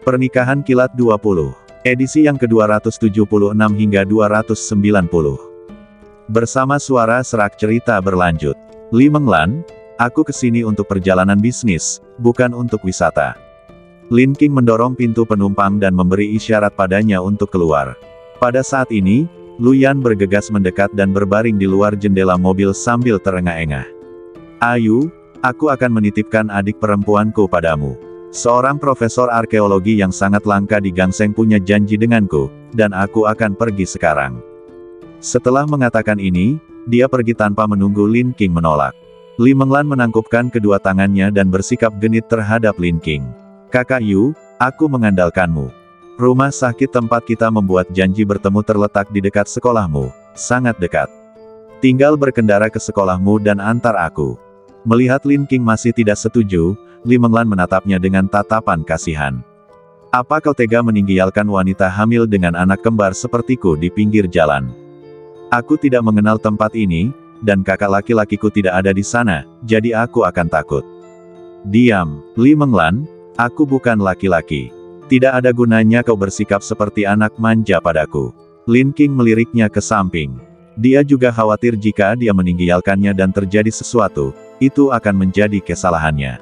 Pernikahan Kilat 20. Edisi yang ke-276 hingga 290. Bersama suara serak cerita berlanjut. Li Menglan, aku kesini untuk perjalanan bisnis, bukan untuk wisata. Lin King mendorong pintu penumpang dan memberi isyarat padanya untuk keluar. Pada saat ini, Lu Yan bergegas mendekat dan berbaring di luar jendela mobil sambil terengah-engah. Ayu, aku akan menitipkan adik perempuanku padamu. Seorang profesor arkeologi yang sangat langka di Gangseng punya janji denganku, dan aku akan pergi sekarang. Setelah mengatakan ini, dia pergi tanpa menunggu Lin King menolak. Li Menglan menangkupkan kedua tangannya dan bersikap genit terhadap Lin King. Kakak Yu, aku mengandalkanmu. Rumah sakit tempat kita membuat janji bertemu terletak di dekat sekolahmu, sangat dekat. Tinggal berkendara ke sekolahmu dan antar aku. Melihat Lin King masih tidak setuju, Li Menglan menatapnya dengan tatapan kasihan. Apa kau tega meninggalkan wanita hamil dengan anak kembar sepertiku di pinggir jalan? Aku tidak mengenal tempat ini, dan kakak laki-lakiku tidak ada di sana, jadi aku akan takut. Diam, Li Menglan, aku bukan laki-laki. Tidak ada gunanya kau bersikap seperti anak manja padaku. Lin King meliriknya ke samping. Dia juga khawatir jika dia meninggalkannya dan terjadi sesuatu, itu akan menjadi kesalahannya.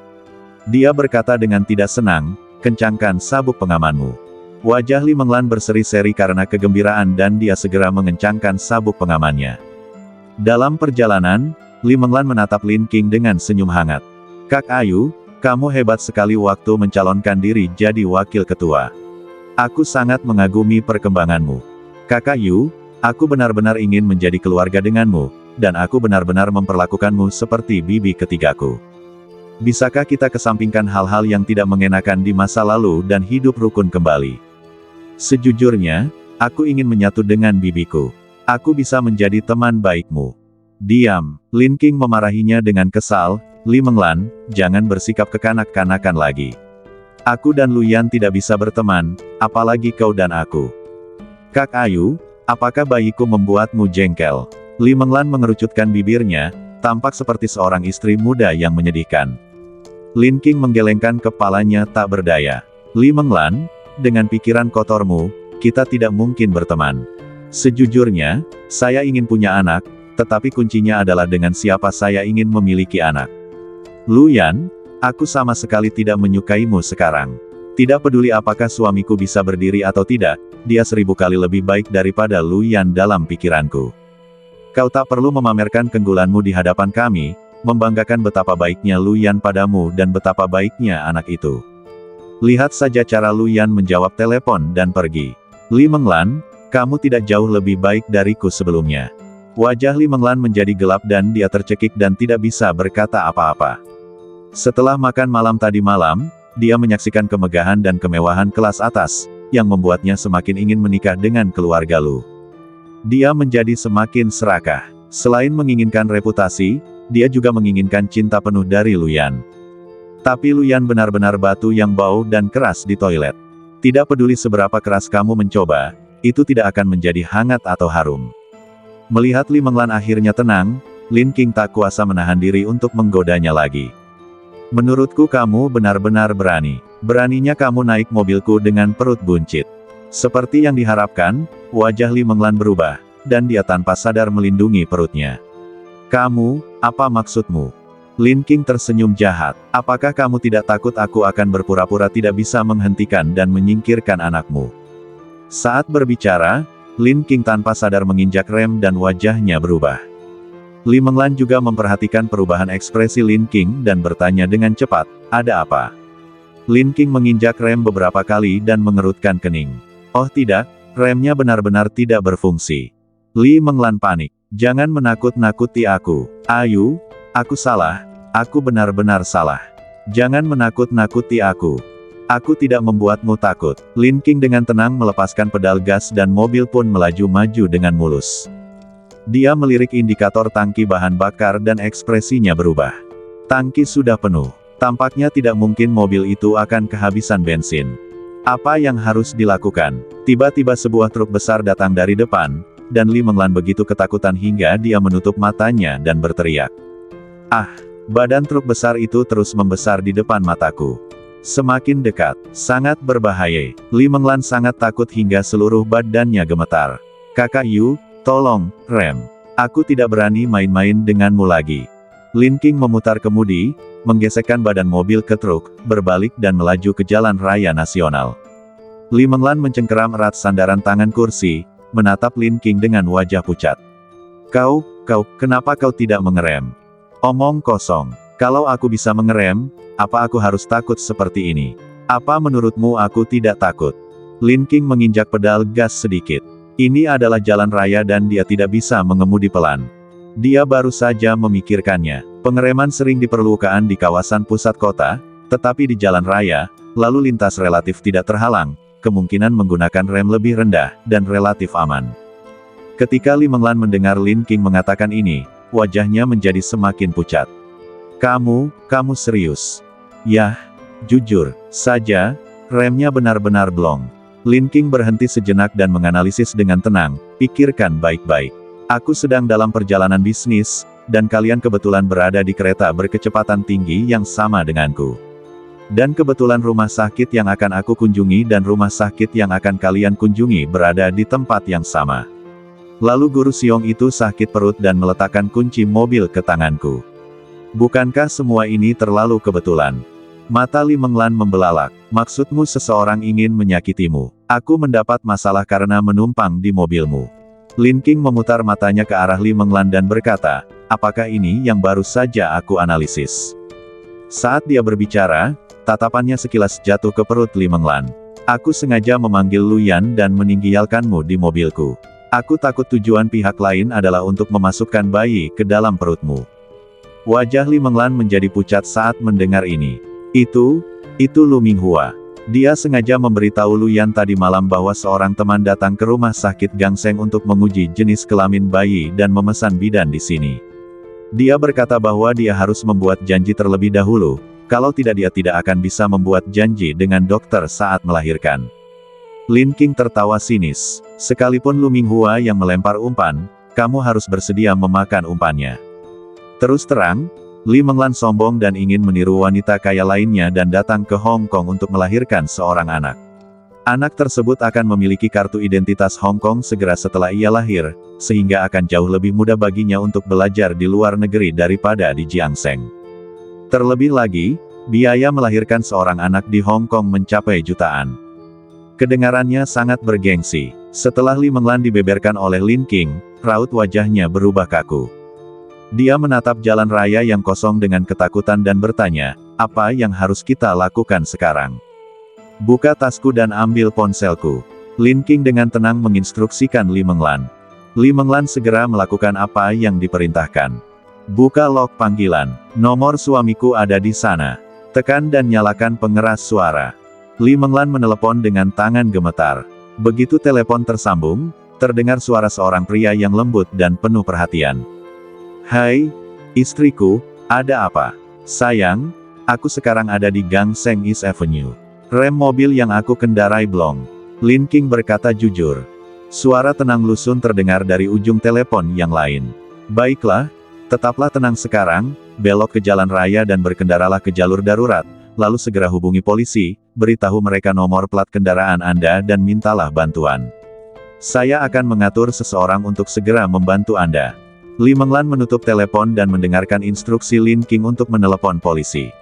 Dia berkata dengan tidak senang, kencangkan sabuk pengamanmu. Wajah Li Menglan berseri-seri karena kegembiraan dan dia segera mengencangkan sabuk pengamannya. Dalam perjalanan, Li Menglan menatap Lin King dengan senyum hangat. Kak Ayu, kamu hebat sekali waktu mencalonkan diri jadi wakil ketua. Aku sangat mengagumi perkembanganmu. Kakak Yu, aku benar-benar ingin menjadi keluarga denganmu, dan aku benar-benar memperlakukanmu seperti bibi ketigaku. Bisakah kita kesampingkan hal-hal yang tidak mengenakan di masa lalu dan hidup rukun kembali? Sejujurnya, aku ingin menyatu dengan bibiku. Aku bisa menjadi teman baikmu. Diam, Lin King memarahinya dengan kesal. Li Menglan, jangan bersikap kekanak-kanakan lagi. Aku dan Lu Yan tidak bisa berteman, apalagi kau dan aku. Kak Ayu, apakah bayiku membuatmu jengkel? Li Menglan mengerucutkan bibirnya, tampak seperti seorang istri muda yang menyedihkan. Lin King menggelengkan kepalanya tak berdaya. Li Menglan, dengan pikiran kotormu, kita tidak mungkin berteman. Sejujurnya, saya ingin punya anak, tetapi kuncinya adalah dengan siapa saya ingin memiliki anak. Lu Yan, aku sama sekali tidak menyukaimu sekarang. Tidak peduli apakah suamiku bisa berdiri atau tidak, dia 1000 kali lebih baik daripada Lu Yan dalam pikiranku. Kau tak perlu memamerkan keunggulanmu di hadapan kami, membanggakan betapa baiknya Lu Yan padamu dan betapa baiknya anak itu. Lihat saja cara Lu Yan menjawab telepon dan pergi. Li Menglan, kamu tidak jauh lebih baik dariku sebelumnya. Wajah Li Menglan menjadi gelap dan dia tercekik dan tidak bisa berkata apa-apa. Setelah makan malam tadi malam, dia menyaksikan kemegahan dan kemewahan kelas atas, yang membuatnya semakin ingin menikah dengan keluarga Lu. Dia menjadi semakin serakah. Selain menginginkan reputasi, dia juga menginginkan cinta penuh dari Lu Yan. Tapi Lu Yan benar-benar batu yang bau dan keras di toilet. Tidak peduli seberapa keras kamu mencoba, itu tidak akan menjadi hangat atau harum. Melihat Li Menglan akhirnya tenang, Lin King tak kuasa menahan diri untuk menggodanya lagi. Menurutku kamu benar-benar berani. Beraninya kamu naik mobilku dengan perut buncit. Seperti yang diharapkan, wajah Li Menglan berubah, dan dia tanpa sadar melindungi perutnya. Kamu, apa maksudmu? Lin King tersenyum jahat. Apakah kamu tidak takut aku akan berpura-pura tidak bisa menghentikan dan menyingkirkan anakmu? Saat berbicara, Lin King tanpa sadar menginjak rem dan wajahnya berubah. Li Menglan juga memperhatikan perubahan ekspresi Lin King dan bertanya dengan cepat, ada apa? Lin King menginjak rem beberapa kali dan mengerutkan kening. Oh tidak, remnya benar-benar tidak berfungsi. Li Menglan panik. Jangan menakut-nakuti aku. Ayu, aku salah. Aku benar-benar salah. Jangan menakut-nakuti aku. Aku tidak membuatmu takut. Lin King dengan tenang melepaskan pedal gas dan mobil pun melaju maju dengan mulus. Dia melirik indikator tangki bahan bakar dan ekspresinya berubah. Tangki sudah penuh. Tampaknya tidak mungkin mobil itu akan kehabisan bensin. Apa yang harus dilakukan? Tiba-tiba sebuah truk besar datang dari depan, dan Li Menglan begitu ketakutan hingga dia menutup matanya dan berteriak. Ah! Badan truk besar itu terus membesar di depan mataku. Semakin dekat, sangat berbahaya. Li Menglan sangat takut hingga seluruh badannya gemetar. Kakak Yu, tolong, rem. Aku tidak berani main-main denganmu lagi. Lin King memutar kemudi, menggesekkan badan mobil ke truk, berbalik dan melaju ke jalan raya nasional. Li Menglan mencengkeram erat sandaran tangan kursi, menatap Lin King dengan wajah pucat. Kenapa kau tidak mengerem? Omong kosong. Kalau aku bisa mengerem, apa aku harus takut seperti ini? Apa menurutmu aku tidak takut? Lin King menginjak pedal gas sedikit. Ini adalah jalan raya dan dia tidak bisa mengemudi pelan. Dia baru saja memikirkannya. Pengereman sering diperlukan di kawasan pusat kota, tetapi di jalan raya, lalu lintas relatif tidak terhalang, kemungkinan menggunakan rem lebih rendah, dan relatif aman. Ketika Li Menglan mendengar Lin King mengatakan ini, wajahnya menjadi semakin pucat. Kamu serius? Yah, jujur saja, remnya benar-benar blong. Lin King berhenti sejenak dan menganalisis dengan tenang, pikirkan baik-baik. Aku sedang dalam perjalanan bisnis, dan kalian kebetulan berada di kereta berkecepatan tinggi yang sama denganku. Dan kebetulan rumah sakit yang akan aku kunjungi dan rumah sakit yang akan kalian kunjungi berada di tempat yang sama. Lalu guru Siong itu sakit perut dan meletakkan kunci mobil ke tanganku. Bukankah semua ini terlalu kebetulan? Mata Li Menglan membelalak. Maksudmu seseorang ingin menyakitimu. Aku mendapat masalah karena menumpang di mobilmu. Lin King memutar matanya ke arah Li Menglan dan berkata, apakah ini yang baru saja aku analisis? Saat dia berbicara, tatapannya sekilas jatuh ke perut Li Menglan. Aku sengaja memanggil Lu Yan dan meninggalkanmu di mobilku. Aku takut tujuan pihak lain adalah untuk memasukkan bayi ke dalam perutmu. Wajah Li Menglan menjadi pucat saat mendengar ini. Itu Lu Minghua. Dia sengaja memberitahu Lu Yan tadi malam bahwa seorang teman datang ke rumah sakit Gangseng untuk menguji jenis kelamin bayi dan memesan bidan di sini. Dia berkata bahwa dia harus membuat janji terlebih dahulu, kalau tidak dia tidak akan bisa membuat janji dengan dokter saat melahirkan. Lin King tertawa sinis. Sekalipun Lu Minghua yang melempar umpan, kamu harus bersedia memakan umpannya. Terus terang, Li Menglan sombong dan ingin meniru wanita kaya lainnya dan datang ke Hong Kong untuk melahirkan seorang anak. Anak tersebut akan memiliki kartu identitas Hong Kong segera setelah ia lahir, sehingga akan jauh lebih mudah baginya untuk belajar di luar negeri daripada di Jiangseng. Terlebih lagi, biaya melahirkan seorang anak di Hong Kong mencapai jutaan. Kedengarannya sangat bergengsi. Setelah Li Menglan dibeberkan oleh Lin King, raut wajahnya berubah kaku. Dia menatap jalan raya yang kosong dengan ketakutan dan bertanya, apa yang harus kita lakukan sekarang? Buka tasku dan ambil ponselku. Lin King dengan tenang menginstruksikan Li Menglan. Li Menglan segera melakukan apa yang diperintahkan. Buka log panggilan. Nomor suamiku ada di sana. Tekan dan nyalakan pengeras suara. Li Menglan menelepon dengan tangan gemetar. Begitu telepon tersambung, terdengar suara seorang pria yang lembut dan penuh perhatian. Hai, istriku, ada apa? Sayang, aku sekarang ada di Gangseng East Avenue. Rem mobil yang aku kendarai blong. Lin King berkata jujur. Suara tenang lusun terdengar dari ujung telepon yang lain. Baiklah, tetaplah tenang sekarang, belok ke jalan raya dan berkendaralah ke jalur darurat, lalu segera hubungi polisi, beritahu mereka nomor plat kendaraan Anda dan mintalah bantuan. Saya akan mengatur seseorang untuk segera membantu Anda. Li Menglan menutup telepon dan mendengarkan instruksi Lin King untuk menelepon polisi.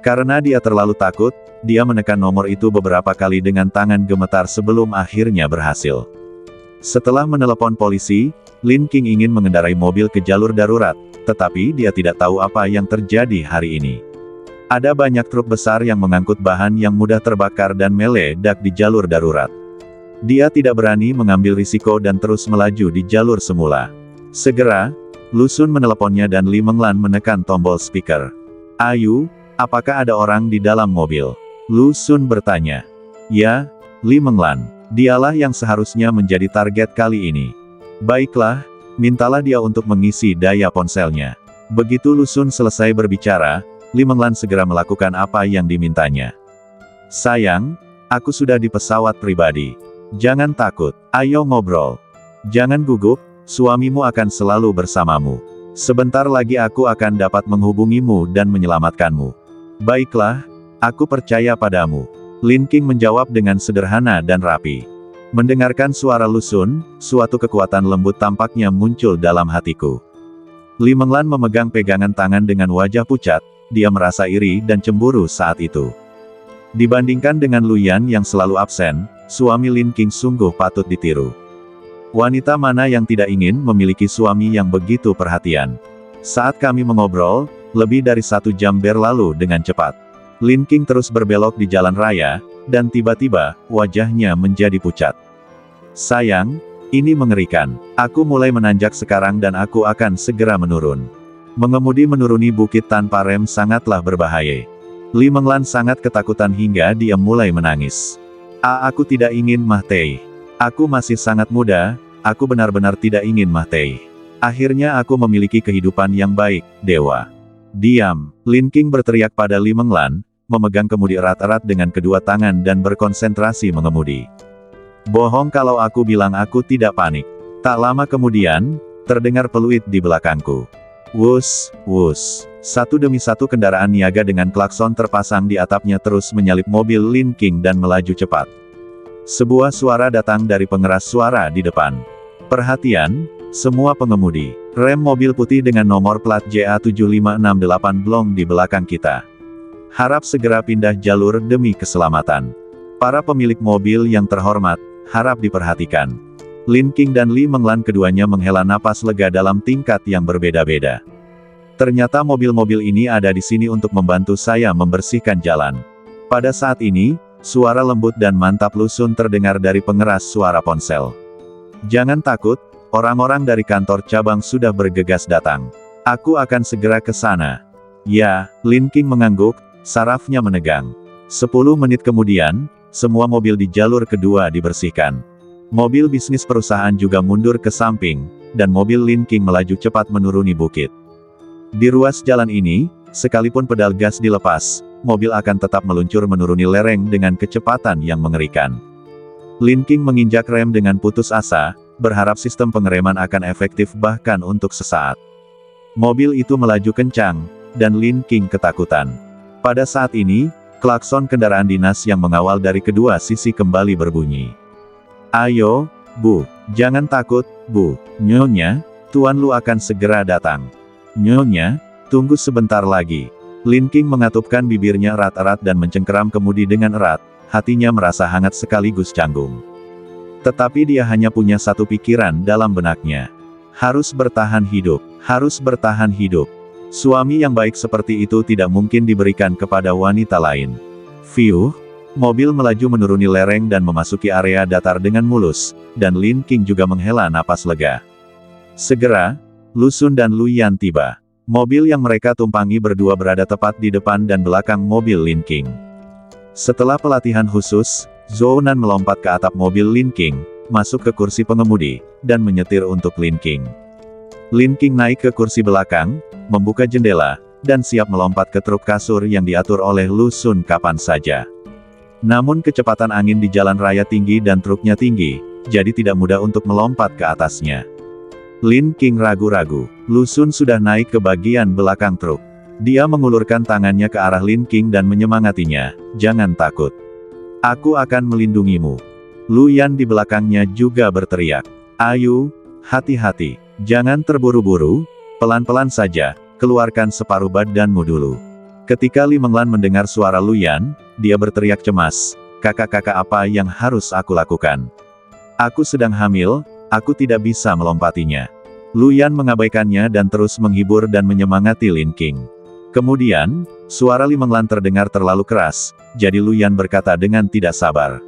Karena dia terlalu takut, dia menekan nomor itu beberapa kali dengan tangan gemetar sebelum akhirnya berhasil. Setelah menelepon polisi, Lin King ingin mengendarai mobil ke jalur darurat, tetapi dia tidak tahu apa yang terjadi hari ini. Ada banyak truk besar yang mengangkut bahan yang mudah terbakar dan meledak di jalur darurat. Dia tidak berani mengambil risiko dan terus melaju di jalur semula. Segera, Lu Sun meneleponnya dan Li Menglan menekan tombol speaker. Ayu, apakah ada orang di dalam mobil? Lu Sun bertanya. Ya, Li Menglan. Dialah yang seharusnya menjadi target kali ini. Baiklah, mintalah dia untuk mengisi daya ponselnya. Begitu Lu Sun selesai berbicara, Li Menglan segera melakukan apa yang dimintanya. Sayang, aku sudah di pesawat pribadi. Jangan takut, ayo ngobrol. Jangan gugup. Suamimu akan selalu bersamamu. Sebentar lagi aku akan dapat menghubungimu dan menyelamatkanmu. Baiklah, Aku percaya padamu. Lin King menjawab dengan sederhana dan rapi. Mendengarkan suara Lu Xun, suatu kekuatan lembut tampaknya muncul dalam hatiku. Li Menglan memegang pegangan tangan dengan wajah pucat, dia merasa iri dan cemburu saat itu. Dibandingkan dengan Lu Yan yang selalu absen, suami Lin King sungguh patut ditiru. Wanita mana yang tidak ingin memiliki suami yang begitu perhatian? Saat kami mengobrol, lebih dari 1 jam berlalu dengan cepat. Lin King terus berbelok di jalan raya, dan tiba-tiba, wajahnya menjadi pucat. Sayang, ini mengerikan. Aku mulai menanjak sekarang dan aku akan segera menurun. Mengemudi menuruni bukit tanpa rem sangatlah berbahaya. Li Menglan sangat ketakutan hingga dia mulai menangis. Aku tidak ingin mati. Aku masih sangat muda, aku benar-benar tidak ingin mati. Akhirnya aku memiliki kehidupan yang baik, dewa. Diam, Lin King berteriak pada Li Menglan, memegang kemudi erat-erat dengan kedua tangan dan berkonsentrasi mengemudi. Bohong kalau aku bilang aku tidak panik. Tak lama kemudian, terdengar peluit di belakangku. Wus, wus. Satu demi satu kendaraan niaga dengan klakson terpasang di atapnya terus menyalip mobil Lin King dan melaju cepat. Sebuah suara datang dari pengeras suara di depan. Perhatian, semua pengemudi. Rem mobil putih dengan nomor plat JA7568 blong di belakang kita. Harap segera pindah jalur demi keselamatan. Para pemilik mobil yang terhormat, harap diperhatikan. Lin King dan Li Menglan keduanya menghela napas lega dalam tingkat yang berbeda-beda. Ternyata mobil-mobil ini ada di sini untuk membantu saya membersihkan jalan. Pada saat ini, suara lembut dan mantap Lu Xun terdengar dari pengeras suara ponsel. Jangan takut, orang-orang dari kantor cabang sudah bergegas datang. Aku akan segera ke sana. Ya, Lin King mengangguk. Sarafnya menegang. 10 menit kemudian, semua mobil di jalur kedua dibersihkan. Mobil bisnis perusahaan juga mundur ke samping, dan mobil Lin King melaju cepat menuruni bukit. Di ruas jalan ini, sekalipun pedal gas dilepas, mobil akan tetap meluncur menuruni lereng dengan kecepatan yang mengerikan. Lin King menginjak rem dengan putus asa, berharap sistem pengereman akan efektif bahkan untuk sesaat. Mobil itu melaju kencang, dan Lin King ketakutan. Pada saat ini, klakson kendaraan dinas yang mengawal dari kedua sisi kembali berbunyi. Ayo, Bu, jangan takut, Bu. Nyonya, Tuan Lu akan segera datang. Nyonya, tunggu sebentar lagi. Lin King mengatupkan bibirnya erat-erat dan mencengkeram kemudi dengan erat, hatinya merasa hangat sekaligus canggung. Tetapi dia hanya punya satu pikiran dalam benaknya. Harus bertahan hidup, harus bertahan hidup. Suami yang baik seperti itu tidak mungkin diberikan kepada wanita lain. Fiuh, mobil melaju menuruni lereng dan memasuki area datar dengan mulus, dan Lin King juga menghela napas lega. Segera, Lu Xun dan Lu Yan tiba. Mobil yang mereka tumpangi berdua berada tepat di depan dan belakang mobil Lin King. Setelah pelatihan khusus, Zhou Nan melompat ke atap mobil Lin King, masuk ke kursi pengemudi, dan menyetir untuk Lin King. Lin King naik ke kursi belakang, membuka jendela, dan siap melompat ke truk kasur yang diatur oleh Lu Xun kapan saja. Namun kecepatan angin di jalan raya tinggi dan truknya tinggi, jadi tidak mudah untuk melompat ke atasnya. Lin King ragu-ragu. Lu Xun sudah naik ke bagian belakang truk. Dia mengulurkan tangannya ke arah Lin King dan menyemangatinya, "Jangan takut. Aku akan melindungimu." Lu Yan di belakangnya juga berteriak, "Ayo, hati-hati. Jangan terburu-buru, pelan-pelan saja, keluarkan separuh badanmu dulu." Ketika Li Menglan mendengar suara Lu Yan, dia berteriak cemas, "Kakak-kakak, apa yang harus aku lakukan? Aku sedang hamil, aku tidak bisa melompatinya." Lu Yan mengabaikannya dan terus menghibur dan menyemangati Lin King. Kemudian, suara Li Menglan terdengar terlalu keras, jadi Lu Yan berkata dengan tidak sabar,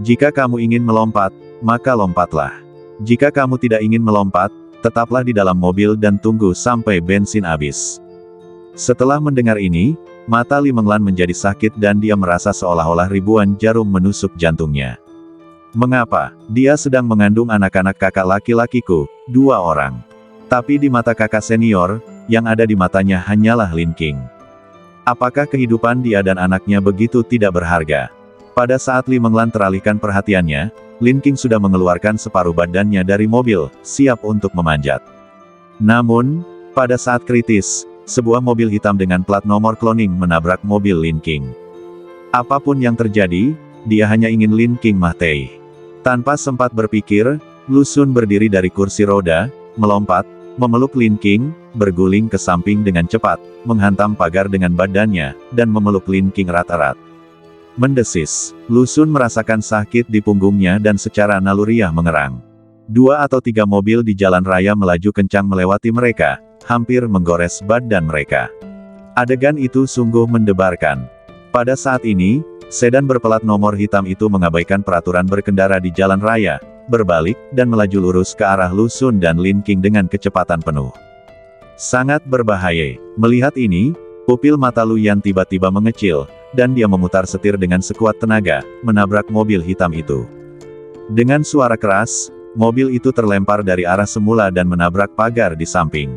"Jika kamu ingin melompat, maka lompatlah. Jika kamu tidak ingin melompat, tetaplah di dalam mobil dan tunggu sampai bensin habis." Setelah mendengar ini, mata Li Menglan menjadi sakit dan dia merasa seolah-olah ribuan jarum menusuk jantungnya. Mengapa? Dia sedang mengandung anak-anak kakak laki-lakiku, 2 orang. Tapi di mata kakak senior, yang ada di matanya hanyalah Lin King. Apakah kehidupan dia dan anaknya begitu tidak berharga? Pada saat Li Menglan teralihkan perhatiannya, Lin King sudah mengeluarkan separuh badannya dari mobil, siap untuk memanjat. Namun, pada saat kritis, sebuah mobil hitam dengan plat nomor cloning menabrak mobil Lin King. Apapun yang terjadi, dia hanya ingin Lin King mati. Tanpa sempat berpikir, Lu Xun berdiri dari kursi roda, melompat, memeluk Lin King, berguling ke samping dengan cepat, menghantam pagar dengan badannya, dan memeluk Lin King erat-erat. Mendesis, Lu Xun merasakan sakit di punggungnya dan secara naluriah mengerang. 2 atau 3 mobil di jalan raya melaju kencang melewati mereka, hampir menggores badan mereka. Adegan itu sungguh mendebarkan. Pada saat ini, sedan berpelat nomor hitam itu mengabaikan peraturan berkendara di jalan raya, berbalik, dan melaju lurus ke arah Lu Xun dan Lin King dengan kecepatan penuh. Sangat berbahaya. Melihat ini, pupil mata Lu Yan tiba-tiba mengecil, dan dia memutar setir dengan sekuat tenaga, menabrak mobil hitam itu. Dengan suara keras, mobil itu terlempar dari arah semula dan menabrak pagar di samping.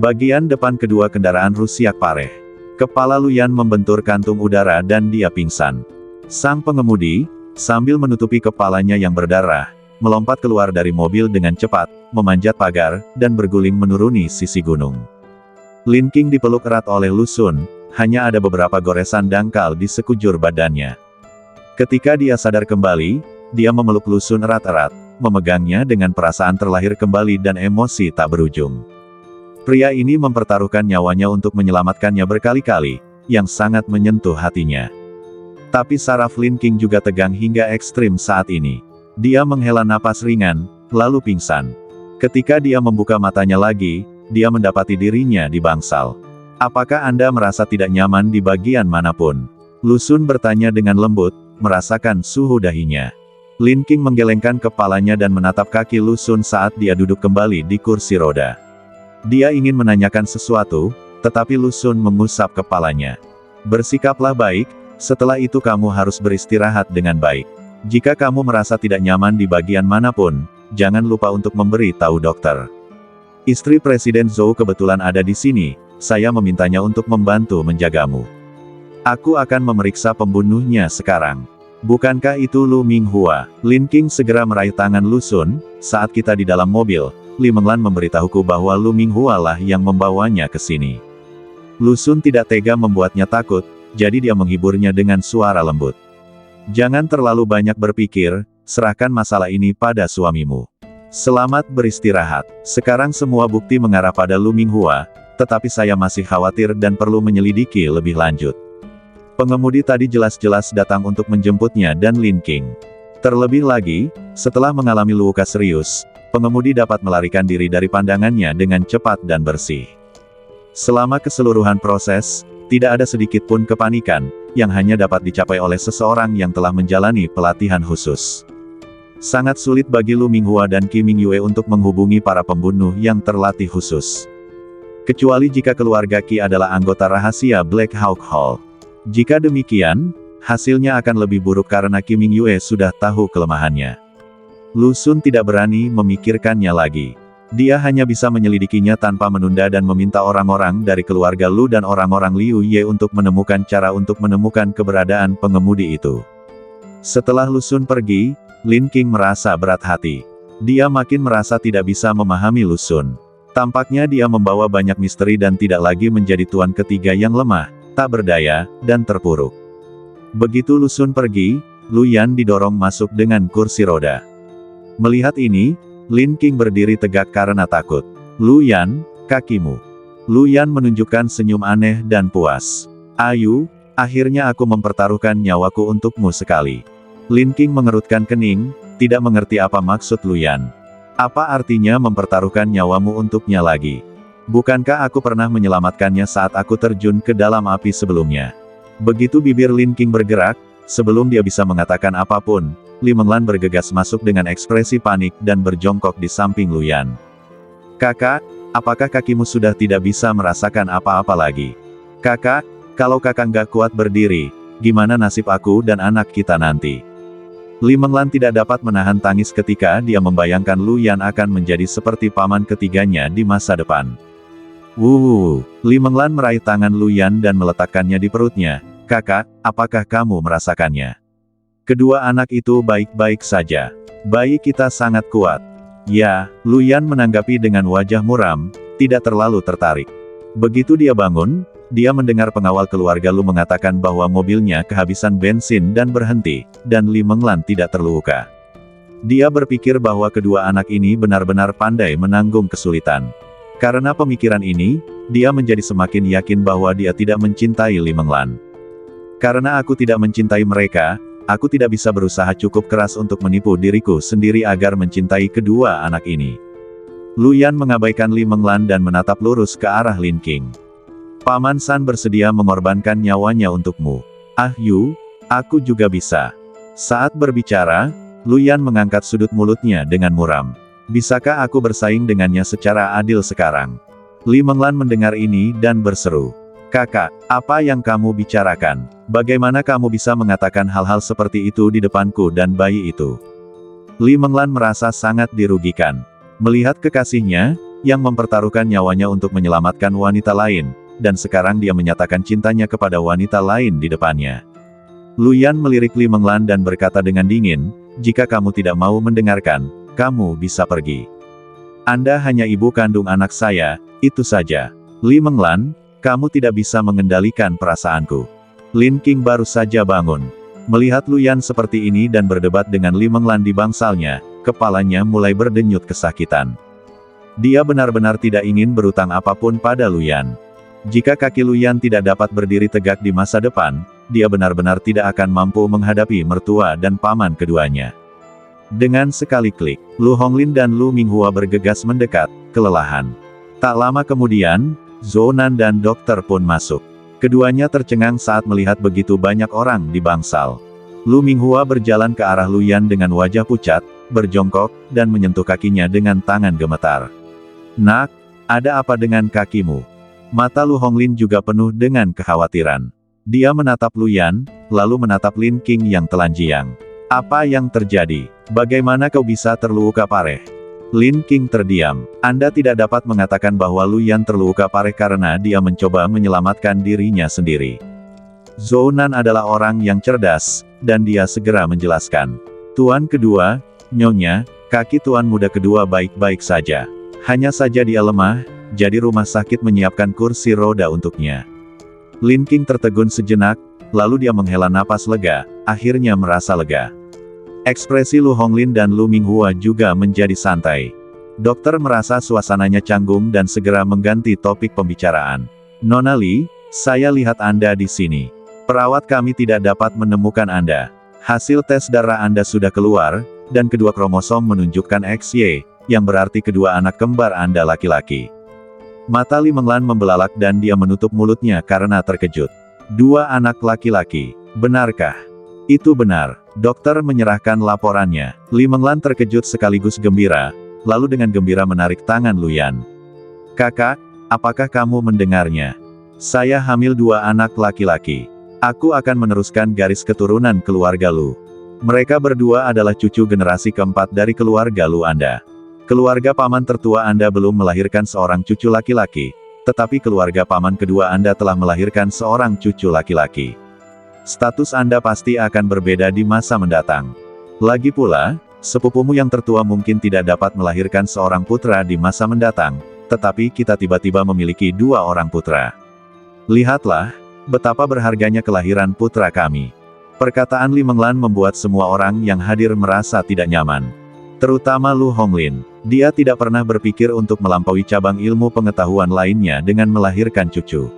Bagian depan kedua kendaraan rusak parah. Kepala Lu Yan membentur kantung udara dan dia pingsan. Sang pengemudi, sambil menutupi kepalanya yang berdarah, melompat keluar dari mobil dengan cepat, memanjat pagar, dan berguling menuruni sisi gunung. Lin King dipeluk erat oleh Lu Xun, hanya ada beberapa goresan dangkal di sekujur badannya. Ketika dia sadar kembali, dia memeluk Lu Xun erat-erat, memegangnya dengan perasaan terlahir kembali dan emosi tak berujung. Pria ini mempertaruhkan nyawanya untuk menyelamatkannya berkali-kali, yang sangat menyentuh hatinya. Tapi saraf Lin King juga tegang hingga ekstrim saat ini. Dia menghela napas ringan, lalu pingsan. Ketika dia membuka matanya lagi, dia mendapati dirinya di bangsal. Apakah Anda merasa tidak nyaman di bagian manapun? Lu Xun bertanya dengan lembut, merasakan suhu dahinya. Lin King menggelengkan kepalanya dan menatap kaki Lu Xun saat dia duduk kembali di kursi roda. Dia ingin menanyakan sesuatu, tetapi Lu Xun mengusap kepalanya. Bersikaplah baik, setelah itu kamu harus beristirahat dengan baik. Jika kamu merasa tidak nyaman di bagian manapun, jangan lupa untuk memberi tahu dokter. Istri Presiden Zhou kebetulan ada di sini, saya memintanya untuk membantu menjagamu. Aku akan memeriksa pembunuhnya sekarang. Bukankah itu Lu Minghua? Lin King segera meraih tangan Lu Xun, saat kita di dalam mobil. Li Menglan memberitahuku bahwa Lu Minghua lah yang membawanya ke sini. Lu Xun tidak tega membuatnya takut, jadi dia menghiburnya dengan suara lembut. Jangan terlalu banyak berpikir, serahkan masalah ini pada suamimu. Selamat beristirahat. Sekarang semua bukti mengarah pada Lu Minghua, tetapi saya masih khawatir dan perlu menyelidiki lebih lanjut. Pengemudi tadi jelas-jelas datang untuk menjemputnya dan Lin King. Terlebih lagi, setelah mengalami luka serius, pengemudi dapat melarikan diri dari pandangannya dengan cepat dan bersih. Selama keseluruhan proses, tidak ada sedikit pun kepanikan, yang hanya dapat dicapai oleh seseorang yang telah menjalani pelatihan khusus. Sangat sulit bagi Lu Minghua dan Qi Mingyue untuk menghubungi para pembunuh yang terlatih khusus. Kecuali jika keluarga Qi adalah anggota rahasia Black Hawk Hall. Jika demikian, hasilnya akan lebih buruk karena Qi Mingyue sudah tahu kelemahannya. Lu Xun tidak berani memikirkannya lagi. Dia hanya bisa menyelidikinya tanpa menunda dan meminta orang-orang dari keluarga Lu dan orang-orang Liu Ye untuk menemukan cara untuk menemukan keberadaan pengemudi itu. Setelah Lu Xun pergi, Lin King merasa berat hati. Dia makin merasa tidak bisa memahami Lu Xun. Tampaknya dia membawa banyak misteri dan tidak lagi menjadi tuan ketiga yang lemah, tak berdaya, dan terpuruk. Begitu Lu Xun pergi, Lu Yan didorong masuk dengan kursi roda. Melihat ini, Lin King berdiri tegak karena takut. Lu Yan, kakimu. Lu Yan menunjukkan senyum aneh dan puas. Ayu, akhirnya aku mempertaruhkan nyawaku untukmu sekali. Lin King mengerutkan kening, tidak mengerti apa maksud Lu Yan. Apa artinya mempertaruhkan nyawamu untuknya lagi? Bukankah aku pernah menyelamatkannya saat aku terjun ke dalam api sebelumnya? Begitu bibir Lin King bergerak, sebelum dia bisa mengatakan apapun, Li Menglan bergegas masuk dengan ekspresi panik dan berjongkok di samping Lu Yan. Kakak, apakah kakimu sudah tidak bisa merasakan apa-apa lagi? Kakak, kalau kakak nggak kuat berdiri, gimana nasib aku dan anak kita nanti? Li Menglan tidak dapat menahan tangis ketika dia membayangkan Lu Yan akan menjadi seperti paman ketiganya di masa depan. Li Menglan meraih tangan Lu Yan dan meletakkannya di perutnya. Kakak, apakah kamu merasakannya? Kedua anak itu baik-baik saja. Bayi kita sangat kuat. Ya, Lu Yan menanggapi dengan wajah muram, tidak terlalu tertarik. Begitu dia bangun, dia mendengar pengawal keluarga Lu mengatakan bahwa mobilnya kehabisan bensin dan berhenti, dan Li Menglan tidak terluka. Dia berpikir bahwa kedua anak ini benar-benar pandai menanggung kesulitan. Karena pemikiran ini, dia menjadi semakin yakin bahwa dia tidak mencintai Li Menglan. Karena aku tidak mencintai mereka, aku tidak bisa berusaha cukup keras untuk menipu diriku sendiri agar mencintai kedua anak ini. Lu Yan mengabaikan Li Menglan dan menatap lurus ke arah Lin King. Paman San bersedia mengorbankan nyawanya untukmu. Ah Yu, aku juga bisa. Saat berbicara, Lu Yan mengangkat sudut mulutnya dengan muram. Bisakah aku bersaing dengannya secara adil sekarang? Li Menglan mendengar ini dan berseru. Kakak, apa yang kamu bicarakan? Bagaimana kamu bisa mengatakan hal-hal seperti itu di depanku dan bayi itu? Li Menglan merasa sangat dirugikan. Melihat kekasihnya, yang mempertaruhkan nyawanya untuk menyelamatkan wanita lain, dan sekarang dia menyatakan cintanya kepada wanita lain di depannya. Lu Yan melirik Li Menglan dan berkata dengan dingin, jika kamu tidak mau mendengarkan, kamu bisa pergi. Anda hanya ibu kandung anak saya, itu saja. Li Menglan, kamu tidak bisa mengendalikan perasaanku. Lin King baru saja bangun. Melihat Lu Yan seperti ini dan berdebat dengan Li Menglan di bangsalnya, kepalanya mulai berdenyut kesakitan. Dia benar-benar tidak ingin berutang apapun pada Lu Yan. Jika kaki Lu Yan tidak dapat berdiri tegak di masa depan, dia benar-benar tidak akan mampu menghadapi mertua dan paman keduanya. Dengan sekali klik, Lu Honglin dan Lu Minghua bergegas mendekat, kelelahan. Tak lama kemudian, Zhou Nan dan dokter pun masuk. Keduanya tercengang saat melihat begitu banyak orang di bangsal. Lu Minghua berjalan ke arah Lu Yan dengan wajah pucat, berjongkok, dan menyentuh kakinya dengan tangan gemetar. Nak, ada apa dengan kakimu? Mata Lu Honglin juga penuh dengan kekhawatiran. Dia menatap Lu Yan, lalu menatap Lin King yang telanjang. Apa yang terjadi? Bagaimana kau bisa terluka pareh? Lin King terdiam. Anda tidak dapat mengatakan bahwa Lu Yan terluka pareh karena dia mencoba menyelamatkan dirinya sendiri. Zhou Nan adalah orang yang cerdas, dan dia segera menjelaskan. Tuan kedua, Nyonya, kaki tuan muda kedua baik-baik saja. Hanya saja dia lemah, jadi rumah sakit menyiapkan kursi roda untuknya. Lin King tertegun sejenak, lalu dia menghela napas lega, akhirnya merasa lega. Ekspresi Lu Honglin dan Lu Minghua juga menjadi santai. Dokter merasa suasananya canggung dan segera mengganti topik pembicaraan. Nona Li, saya lihat Anda di sini. Perawat kami tidak dapat menemukan Anda. Hasil tes darah Anda sudah keluar, dan kedua kromosom menunjukkan XY, yang berarti kedua anak kembar Anda laki-laki. Mata Li Menglan membelalak dan dia menutup mulutnya karena terkejut. Dua anak laki-laki, benarkah? Itu benar. Dokter menyerahkan laporannya. Li Menglan terkejut sekaligus gembira, lalu dengan gembira menarik tangan Lu Yan. Kakak, apakah kamu mendengarnya? Saya hamil dua anak laki-laki. Aku akan meneruskan garis keturunan keluarga Lu. Mereka berdua adalah cucu generasi keempat dari keluarga Lu Anda. Keluarga paman tertua Anda belum melahirkan seorang cucu laki-laki, tetapi keluarga paman kedua Anda telah melahirkan seorang cucu laki-laki. Status Anda pasti akan berbeda di masa mendatang. Lagi pula, sepupumu yang tertua mungkin tidak dapat melahirkan seorang putra di masa mendatang, tetapi kita tiba-tiba memiliki dua orang putra. Lihatlah, betapa berharganya kelahiran putra kami. Perkataan Li Menglan membuat semua orang yang hadir merasa tidak nyaman. Terutama Lu Honglin. Dia tidak pernah berpikir untuk melampaui cabang ilmu pengetahuan lainnya dengan melahirkan cucu.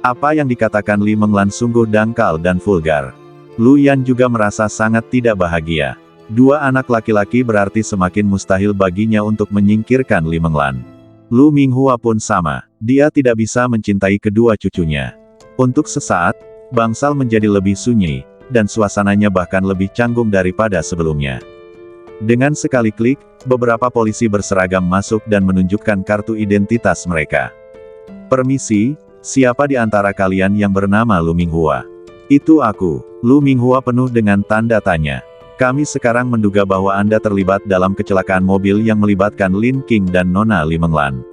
Apa yang dikatakan Li Menglan sungguh dangkal dan vulgar. Lu Yan juga merasa sangat tidak bahagia. Dua anak laki-laki berarti semakin mustahil baginya untuk menyingkirkan Li Menglan. Lu Minghua pun sama. Dia tidak bisa mencintai kedua cucunya. Untuk sesaat, bangsal menjadi lebih sunyi, dan suasananya bahkan lebih canggung daripada sebelumnya. Dengan sekali klik, beberapa polisi berseragam masuk dan menunjukkan kartu identitas mereka. Permisi, siapa di antara kalian yang bernama Lu Minghua? Itu aku. Lu Minghua penuh dengan tanda tanya. Kami sekarang menduga bahwa Anda terlibat dalam kecelakaan mobil yang melibatkan Lin King dan Nona Li Menglan.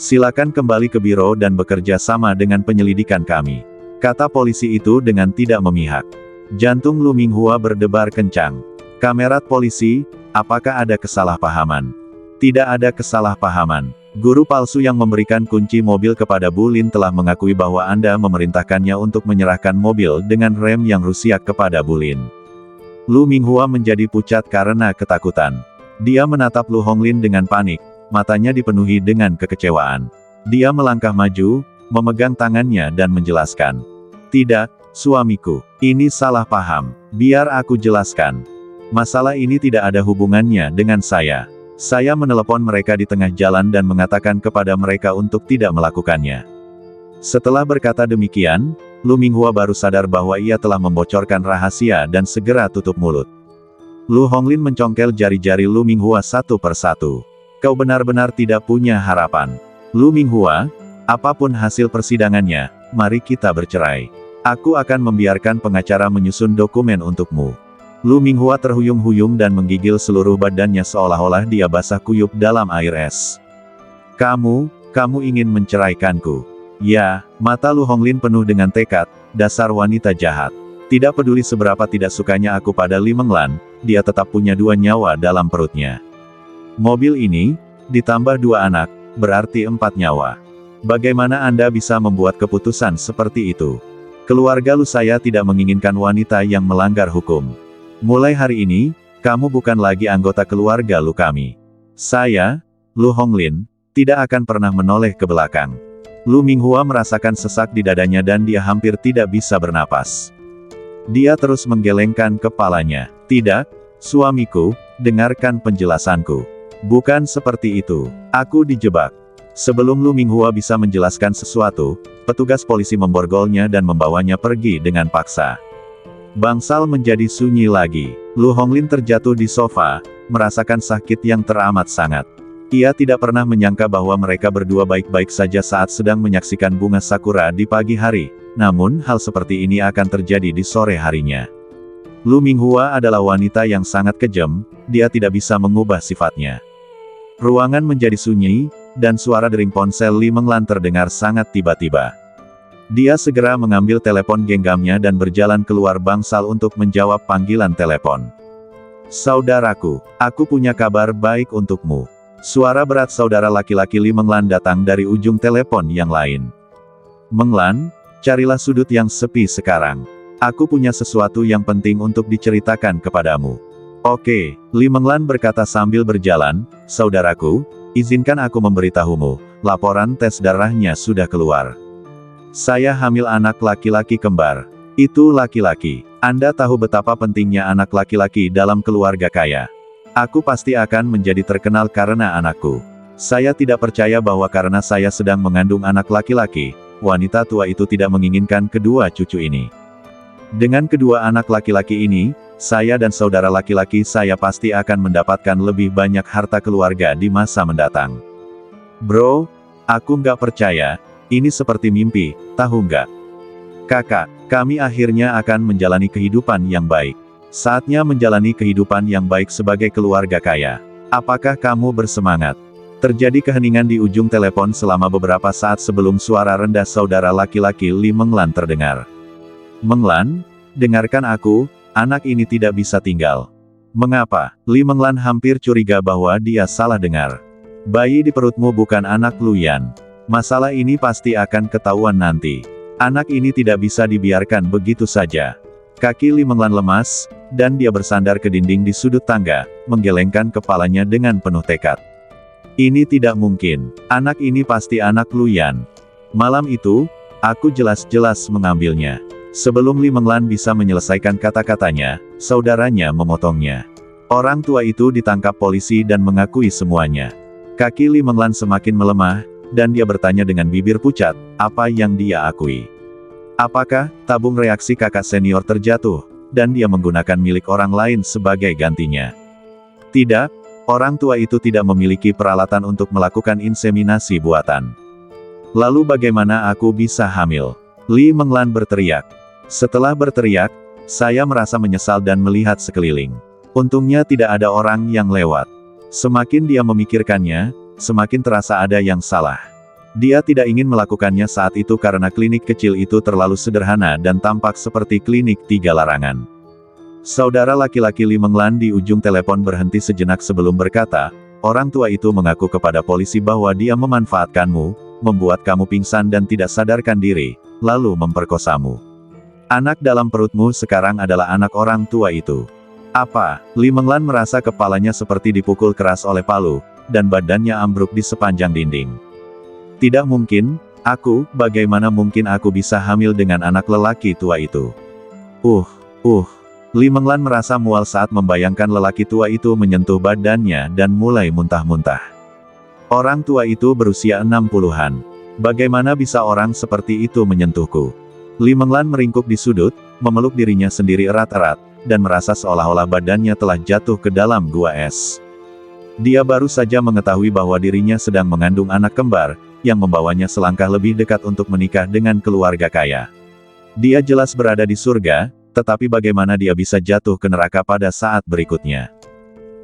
Silakan kembali ke biro dan bekerja sama dengan penyelidikan kami. Kata polisi itu dengan tidak memihak. Jantung Lu Minghua berdebar kencang. Kamerat polisi, apakah ada kesalahpahaman? Tidak ada kesalahpahaman. Guru palsu yang memberikan kunci mobil kepada Bu Lin telah mengakui bahwa Anda memerintahkannya untuk menyerahkan mobil dengan rem yang rusak kepada Bu Lin. Lu Minghua menjadi pucat karena ketakutan. Dia menatap Lu Honglin dengan panik, matanya dipenuhi dengan kekecewaan. Dia melangkah maju, memegang tangannya dan menjelaskan. Tidak, suamiku, ini salah paham. Biar aku jelaskan. Masalah ini tidak ada hubungannya dengan saya. Saya menelepon mereka di tengah jalan dan mengatakan kepada mereka untuk tidak melakukannya. Setelah berkata demikian, Lu Minghua baru sadar bahwa ia telah membocorkan rahasia dan segera tutup mulut. Lu Honglin mencongkel jari-jari Lu Minghua satu persatu. Kau benar-benar tidak punya harapan. Lu Minghua, apapun hasil persidangannya, mari kita bercerai. Aku akan membiarkan pengacara menyusun dokumen untukmu. Lu Minghua terhuyung-huyung dan menggigil seluruh badannya seolah-olah dia basah kuyup dalam air es. Kamu ingin menceraikanku. Ya, mata Lu Honglin penuh dengan tekad, dasar wanita jahat. Tidak peduli seberapa tidak sukanya aku pada Li Menglan, dia tetap punya 2 nyawa dalam perutnya. Mobil ini, ditambah 2 anak, berarti 4 nyawa. Bagaimana Anda bisa membuat keputusan seperti itu? Keluarga Lu saya tidak menginginkan wanita yang melanggar hukum. Mulai hari ini, kamu bukan lagi anggota keluarga Lu kami. Saya, Lu Honglin, tidak akan pernah menoleh ke belakang. Lu Minghua merasakan sesak di dadanya dan dia hampir tidak bisa bernapas. Dia terus menggelengkan kepalanya. Tidak, suamiku, dengarkan penjelasanku. Bukan seperti itu. Aku dijebak. Sebelum Lu Minghua bisa menjelaskan sesuatu, petugas polisi memborgolnya dan membawanya pergi dengan paksa. Bangsal menjadi sunyi lagi. Lu Honglin terjatuh di sofa, merasakan sakit yang teramat sangat. Ia tidak pernah menyangka bahwa mereka berdua baik-baik saja saat sedang menyaksikan bunga sakura di pagi hari, namun hal seperti ini akan terjadi di sore harinya. Lu Minghua adalah wanita yang sangat kejam, dia tidak bisa mengubah sifatnya. Ruangan menjadi sunyi, dan suara dering ponsel Li Menglan terdengar sangat tiba-tiba. Dia segera mengambil telepon genggamnya dan berjalan keluar bangsal untuk menjawab panggilan telepon. Saudaraku, aku punya kabar baik untukmu. Suara berat saudara laki-laki Li Menglan datang dari ujung telepon yang lain. Menglan, carilah sudut yang sepi sekarang. Aku punya sesuatu yang penting untuk diceritakan kepadamu. Oke, Li Menglan berkata sambil berjalan, saudaraku, izinkan aku memberitahumu, laporan tes darahnya sudah keluar. Saya hamil anak laki-laki kembar. Itu laki-laki. Anda tahu betapa pentingnya anak laki-laki dalam keluarga kaya. Aku pasti akan menjadi terkenal karena anakku. Saya tidak percaya bahwa karena saya sedang mengandung anak laki-laki, wanita tua itu tidak menginginkan kedua cucu ini. Dengan kedua anak laki-laki ini, saya dan saudara laki-laki saya pasti akan mendapatkan lebih banyak harta keluarga di masa mendatang. Bro, aku nggak percaya. Ini seperti mimpi, tahu nggak? Kakak, kami akhirnya akan menjalani kehidupan yang baik. Saatnya menjalani kehidupan yang baik sebagai keluarga kaya. Apakah kamu bersemangat? Terjadi keheningan di ujung telepon selama beberapa saat sebelum suara rendah saudara laki-laki Li Menglan terdengar. Menglan, dengarkan aku, anak ini tidak bisa tinggal. Mengapa? Li Menglan hampir curiga bahwa dia salah dengar. Bayi di perutmu bukan anak Lu Yan. Masalah ini pasti akan ketahuan nanti. Anak ini tidak bisa dibiarkan begitu saja. Kaki Li Menglan lemas, dan dia bersandar ke dinding di sudut tangga, menggelengkan kepalanya dengan penuh tekad. Ini tidak mungkin. Anak ini pasti anak Lu Yan. Malam itu, aku jelas-jelas mengambilnya. Sebelum Li Menglan bisa menyelesaikan kata-katanya, saudaranya memotongnya. Orang tua itu ditangkap polisi dan mengakui semuanya. Kaki Li Menglan semakin melemah, dan dia bertanya dengan bibir pucat, apa yang dia akui. Apakah tabung reaksi kakak senior terjatuh, dan dia menggunakan milik orang lain sebagai gantinya? Tidak, orang tua itu tidak memiliki peralatan untuk melakukan inseminasi buatan. Lalu bagaimana aku bisa hamil? Li Menglan berteriak. Setelah berteriak, saya merasa menyesal dan melihat sekeliling. Untungnya tidak ada orang yang lewat. Semakin dia memikirkannya, semakin terasa ada yang salah. Dia tidak ingin melakukannya saat itu karena klinik kecil itu terlalu sederhana dan tampak seperti klinik 3 larangan. Saudara laki-laki Li Menglan di ujung telepon berhenti sejenak sebelum berkata, orang tua itu mengaku kepada polisi bahwa dia memanfaatkanmu, membuat kamu pingsan dan tidak sadarkan diri, lalu memperkosamu. Anak dalam perutmu sekarang adalah anak orang tua itu. Apa? Li Menglan merasa kepalanya seperti dipukul keras oleh palu, dan badannya ambruk di sepanjang dinding. Tidak mungkin, bagaimana mungkin aku bisa hamil dengan anak lelaki tua itu? Li Menglan merasa mual saat membayangkan lelaki tua itu menyentuh badannya dan mulai muntah-muntah. Orang tua itu berusia 60-an. Bagaimana bisa orang seperti itu menyentuhku? Li Menglan meringkuk di sudut, memeluk dirinya sendiri erat-erat, dan merasa seolah-olah badannya telah jatuh ke dalam gua es. Dia baru saja mengetahui bahwa dirinya sedang mengandung anak kembar, yang membawanya selangkah lebih dekat untuk menikah dengan keluarga kaya. Dia jelas berada di surga, tetapi bagaimana dia bisa jatuh ke neraka pada saat berikutnya?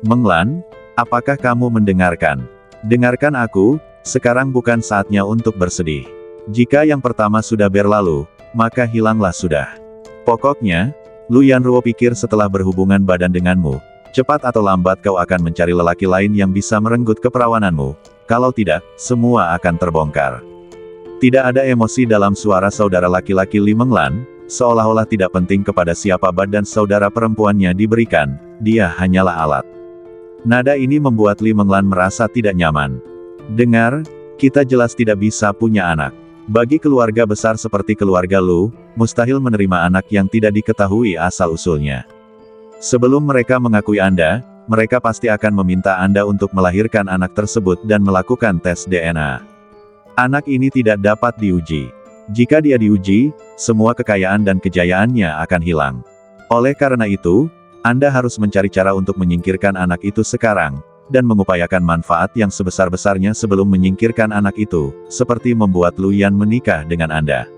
Menglan, apakah kamu mendengarkan? Dengarkan aku, sekarang bukan saatnya untuk bersedih. Jika yang pertama sudah berlalu, maka hilanglah sudah. Pokoknya, Lu Yanruo pikir setelah berhubungan badan denganmu, cepat atau lambat kau akan mencari lelaki lain yang bisa merenggut keperawananmu, kalau tidak, semua akan terbongkar. Tidak ada emosi dalam suara saudara laki-laki Li Menglan, seolah-olah tidak penting kepada siapa badan saudara perempuannya diberikan, dia hanyalah alat. Nada ini membuat Li Menglan merasa tidak nyaman. Dengar, kita jelas tidak bisa punya anak. Bagi keluarga besar seperti keluarga Lu, mustahil menerima anak yang tidak diketahui asal-usulnya. Sebelum mereka mengakui Anda, mereka pasti akan meminta Anda untuk melahirkan anak tersebut dan melakukan tes DNA. Anak ini tidak dapat diuji. Jika dia diuji, semua kekayaan dan kejayaannya akan hilang. Oleh karena itu, Anda harus mencari cara untuk menyingkirkan anak itu sekarang, dan mengupayakan manfaat yang sebesar-besarnya sebelum menyingkirkan anak itu, seperti membuat Lu Yan menikah dengan Anda.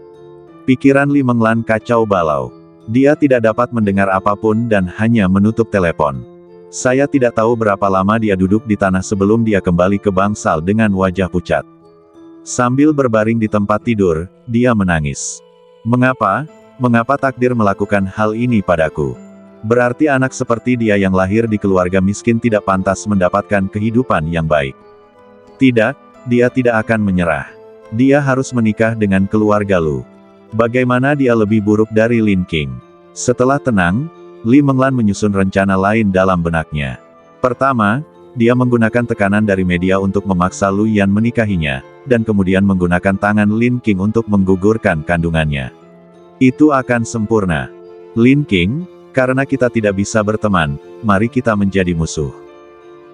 Pikiran Li Menglan kacau balau. Dia tidak dapat mendengar apapun dan hanya menutup telepon. Saya tidak tahu berapa lama dia duduk di tanah sebelum dia kembali ke bangsal dengan wajah pucat. Sambil berbaring di tempat tidur, dia menangis. Mengapa? Mengapa takdir melakukan hal ini padaku? Berarti anak seperti dia yang lahir di keluarga miskin tidak pantas mendapatkan kehidupan yang baik. Tidak, dia tidak akan menyerah. Dia harus menikah dengan keluarga Lu. Bagaimana dia lebih buruk dari Lin King? Setelah tenang, Li Menglan menyusun rencana lain dalam benaknya. Pertama, dia menggunakan tekanan dari media untuk memaksa Lu Yan menikahinya, dan kemudian menggunakan tangan Lin King untuk menggugurkan kandungannya. Itu akan sempurna. Lin King, karena kita tidak bisa berteman, mari kita menjadi musuh.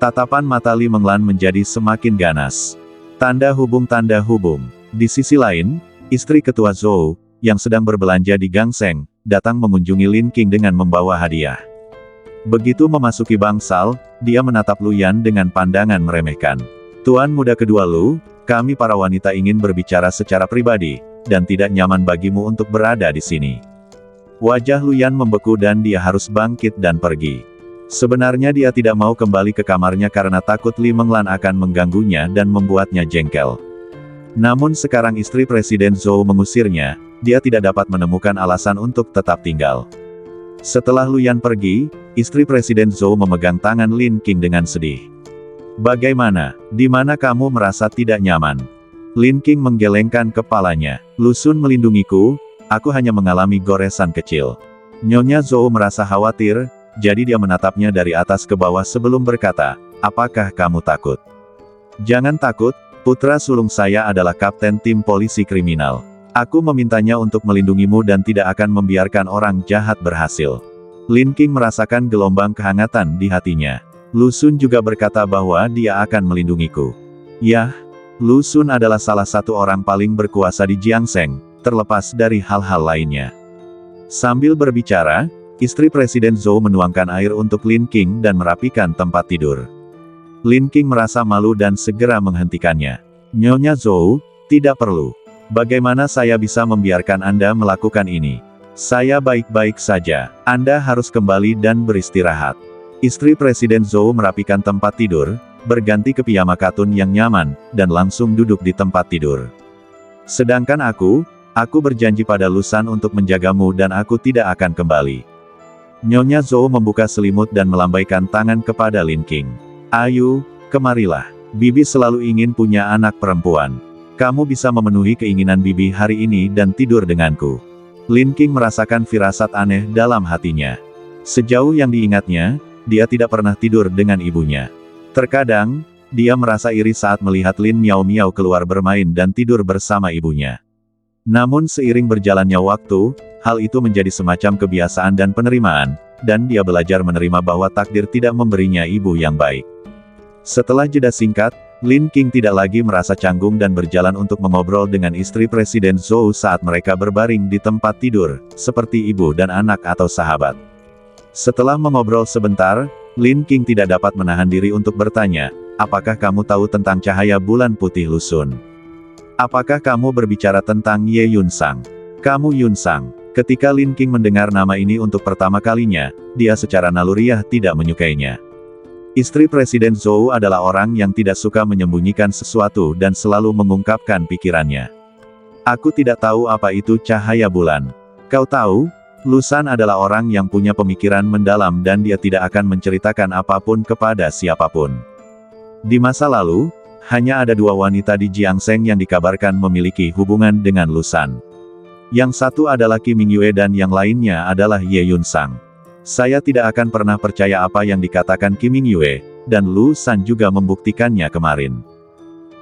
Tatapan mata Li Menglan menjadi semakin ganas. Tanda hubung. Di sisi lain, istri ketua Zhou, yang sedang berbelanja di Gangseng, datang mengunjungi Lin King dengan membawa hadiah. Begitu memasuki bangsal, dia menatap Lu Yan dengan pandangan meremehkan. Tuan muda kedua Lu, kami para wanita ingin berbicara secara pribadi, dan tidak nyaman bagimu untuk berada di sini. Wajah Lu Yan membeku dan dia harus bangkit dan pergi. Sebenarnya dia tidak mau kembali ke kamarnya karena takut Li Menglan akan mengganggunya dan membuatnya jengkel. Namun sekarang istri Presiden Zhou mengusirnya, dia tidak dapat menemukan alasan untuk tetap tinggal. Setelah Lu Yan pergi, istri Presiden Zhou memegang tangan Lin King dengan sedih. Bagaimana? Di mana kamu merasa tidak nyaman? Lin King menggelengkan kepalanya. Lu Sun melindungiku, aku hanya mengalami goresan kecil. Nyonya Zhou merasa khawatir, jadi dia menatapnya dari atas ke bawah sebelum berkata, apakah kamu takut? Jangan takut, putra sulung saya adalah kapten tim polisi kriminal. Aku memintanya untuk melindungimu dan tidak akan membiarkan orang jahat berhasil. Lin King merasakan gelombang kehangatan di hatinya. Lu Sun juga berkata bahwa dia akan melindungiku. Yah, Lu Sun adalah salah satu orang paling berkuasa di Jiangsheng, terlepas dari hal-hal lainnya. Sambil berbicara, istri Presiden Zhou menuangkan air untuk Lin King dan merapikan tempat tidur. Lin King merasa malu dan segera menghentikannya. Nyonya Zhou, tidak perlu. Bagaimana saya bisa membiarkan Anda melakukan ini? Saya baik-baik saja. Anda harus kembali dan beristirahat. Istri Presiden Zhou merapikan tempat tidur, berganti ke piyama katun yang nyaman, dan langsung duduk di tempat tidur. Sedangkan aku berjanji pada Lu San untuk menjagamu dan aku tidak akan kembali. Nyonya Zhou membuka selimut dan melambaikan tangan kepada Lin King. Ayu, Kemarilah. Bibi selalu ingin punya anak perempuan. Kamu bisa memenuhi keinginan Bibi hari ini dan tidur denganku. Lin Qing merasakan firasat aneh dalam hatinya. Sejauh yang diingatnya, dia tidak pernah tidur dengan ibunya. Terkadang, dia merasa iri saat melihat Lin Miao Miao keluar bermain dan tidur bersama ibunya. Namun seiring berjalannya waktu, hal itu menjadi semacam kebiasaan dan penerimaan, dan dia belajar menerima bahwa takdir tidak memberinya ibu yang baik. Setelah jeda singkat, Lin Qing tidak lagi merasa canggung dan berjalan untuk mengobrol dengan istri Presiden Zhou saat mereka berbaring di tempat tidur, seperti ibu dan anak atau sahabat. Setelah mengobrol sebentar, Lin Qing tidak dapat menahan diri untuk bertanya, apakah kamu tahu tentang cahaya bulan putih Lusun? Apakah kamu berbicara tentang Ye Yunsang? Kamu Yunsang. Ketika Lin Qing mendengar nama ini untuk pertama kalinya, dia secara naluriah tidak menyukainya. Istri Presiden Zhou adalah orang yang tidak suka menyembunyikan sesuatu dan selalu mengungkapkan pikirannya. Aku tidak tahu apa itu cahaya bulan. Kau tahu, Lusan adalah orang yang punya pemikiran mendalam dan dia tidak akan menceritakan apapun kepada siapapun. Di masa lalu, hanya ada dua wanita di Jiangsheng yang dikabarkan memiliki hubungan dengan Lusan. Yang satu adalah Qi Mingyue dan yang lainnya adalah Ye Yunsang. Saya tidak akan pernah percaya apa yang dikatakan Qi Mingyue, dan Lu San juga membuktikannya kemarin.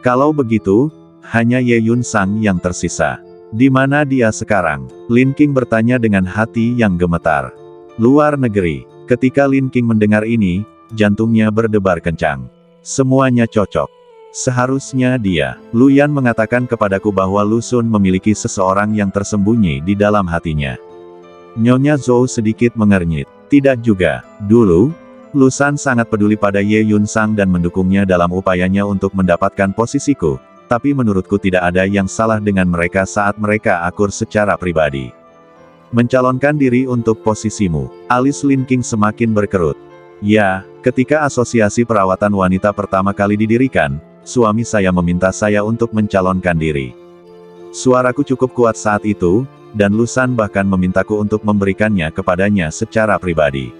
Kalau begitu, hanya Ye Yunsang yang tersisa. Di mana dia sekarang? Lin Qing bertanya dengan hati yang gemetar. Luar negeri. Ketika Lin Qing mendengar ini, jantungnya berdebar kencang. Semuanya cocok. Seharusnya dia. Lu Yan mengatakan kepadaku bahwa Lu Sun memiliki seseorang yang tersembunyi di dalam hatinya. Nyonya Zhou sedikit mengernyit. Tidak juga. Dulu, Lu San sangat peduli pada Ye Yunsang dan mendukungnya dalam upayanya untuk mendapatkan posisiku, tapi menurutku tidak ada yang salah dengan mereka saat mereka akur secara pribadi. Mencalonkan diri untuk posisimu. Alis Lin Qing semakin berkerut. Ya, ketika asosiasi perawatan wanita pertama kali didirikan, suami saya meminta saya untuk mencalonkan diri. Suaraku cukup kuat saat itu, dan Lu San bahkan memintaku untuk memberikannya kepadanya secara pribadi.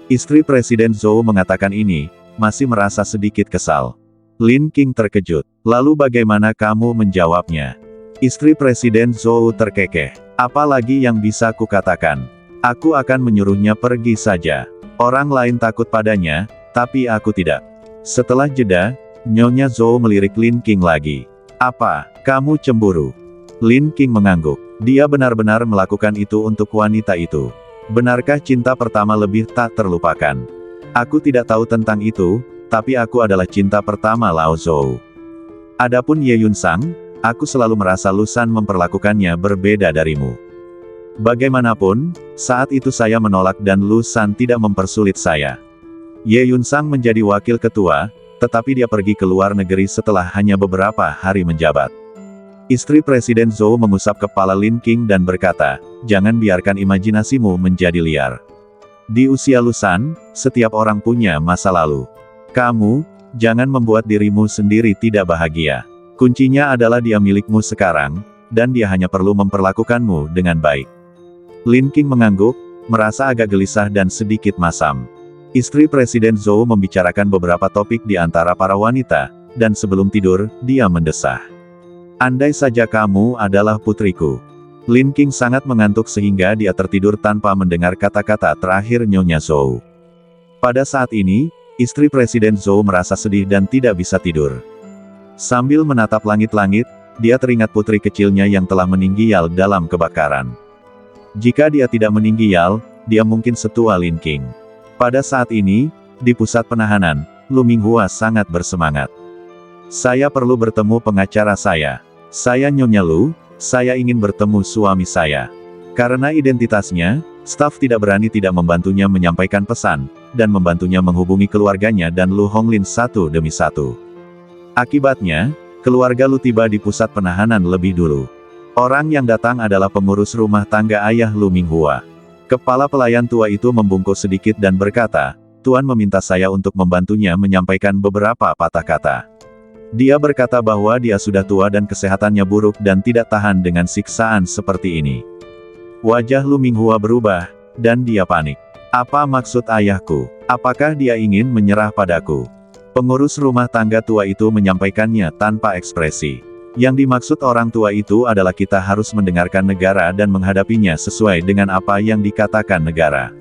Istri Presiden Zhou mengatakan ini, masih merasa sedikit kesal. Lin Qing terkejut. Lalu bagaimana kamu menjawabnya? Istri Presiden Zhou terkekeh. Apa lagi yang bisa kukatakan? Aku akan menyuruhnya pergi saja. Orang lain takut padanya, tapi aku tidak. Setelah jeda, Nyonya Zhou melirik Lin Qing lagi. Apa, kamu cemburu? Lin Qing mengangguk. Dia benar-benar melakukan itu untuk wanita itu. Benarkah cinta pertama lebih tak terlupakan? Aku tidak tahu tentang itu, tapi aku adalah cinta pertama Lao Zhou. Adapun Ye Yunsang, aku selalu merasa Lu San memperlakukannya berbeda darimu. Bagaimanapun, saat itu saya menolak dan Lu San tidak mempersulit saya. Ye Yunsang menjadi wakil ketua, tetapi dia pergi ke luar negeri setelah hanya beberapa hari menjabat. Istri Presiden Zhou mengusap kepala Lin Qing dan berkata, jangan biarkan imajinasimu menjadi liar. Di usia Lu San, setiap orang punya masa lalu. Kamu, jangan membuat dirimu sendiri tidak bahagia. Kuncinya adalah dia milikmu sekarang, dan dia hanya perlu memperlakukanmu dengan baik. Lin Qing mengangguk, merasa agak gelisah dan sedikit masam. Istri Presiden Zhou membicarakan beberapa topik di antara para wanita, dan sebelum tidur, dia mendesah. Andai saja kamu adalah putriku. Lin Qing sangat mengantuk sehingga dia tertidur tanpa mendengar kata-kata terakhir Nyonya Zhou. Pada saat ini, istri Presiden Zhou merasa sedih dan tidak bisa tidur. Sambil menatap langit-langit, dia teringat putri kecilnya yang telah meninggal dalam kebakaran. Jika dia tidak meninggal, dia mungkin setua Lin Qing. Pada saat ini, di pusat penahanan, Lu Minghua sangat bersemangat. Saya perlu bertemu pengacara saya. Saya Nyonya Lu, saya ingin bertemu suami saya. Karena identitasnya, staf tidak berani tidak membantunya menyampaikan pesan, dan membantunya menghubungi keluarganya dan Lu Honglin satu demi satu. Akibatnya, keluarga Lu tiba di pusat penahanan lebih dulu. Orang yang datang adalah pengurus rumah tangga ayah Lu Minghua. Kepala pelayan tua itu membungkuk sedikit dan berkata, Tuan meminta saya untuk membantunya menyampaikan beberapa patah kata. Dia berkata bahwa dia sudah tua dan kesehatannya buruk dan tidak tahan dengan siksaan seperti ini. Wajah Lu Minghua berubah, dan dia panik. Apa maksud ayahku? Apakah dia ingin menyerah padaku? Pengurus rumah tangga tua itu menyampaikannya tanpa ekspresi. Yang dimaksud orang tua itu adalah kita harus mendengarkan negara dan menghadapinya sesuai dengan apa yang dikatakan negara.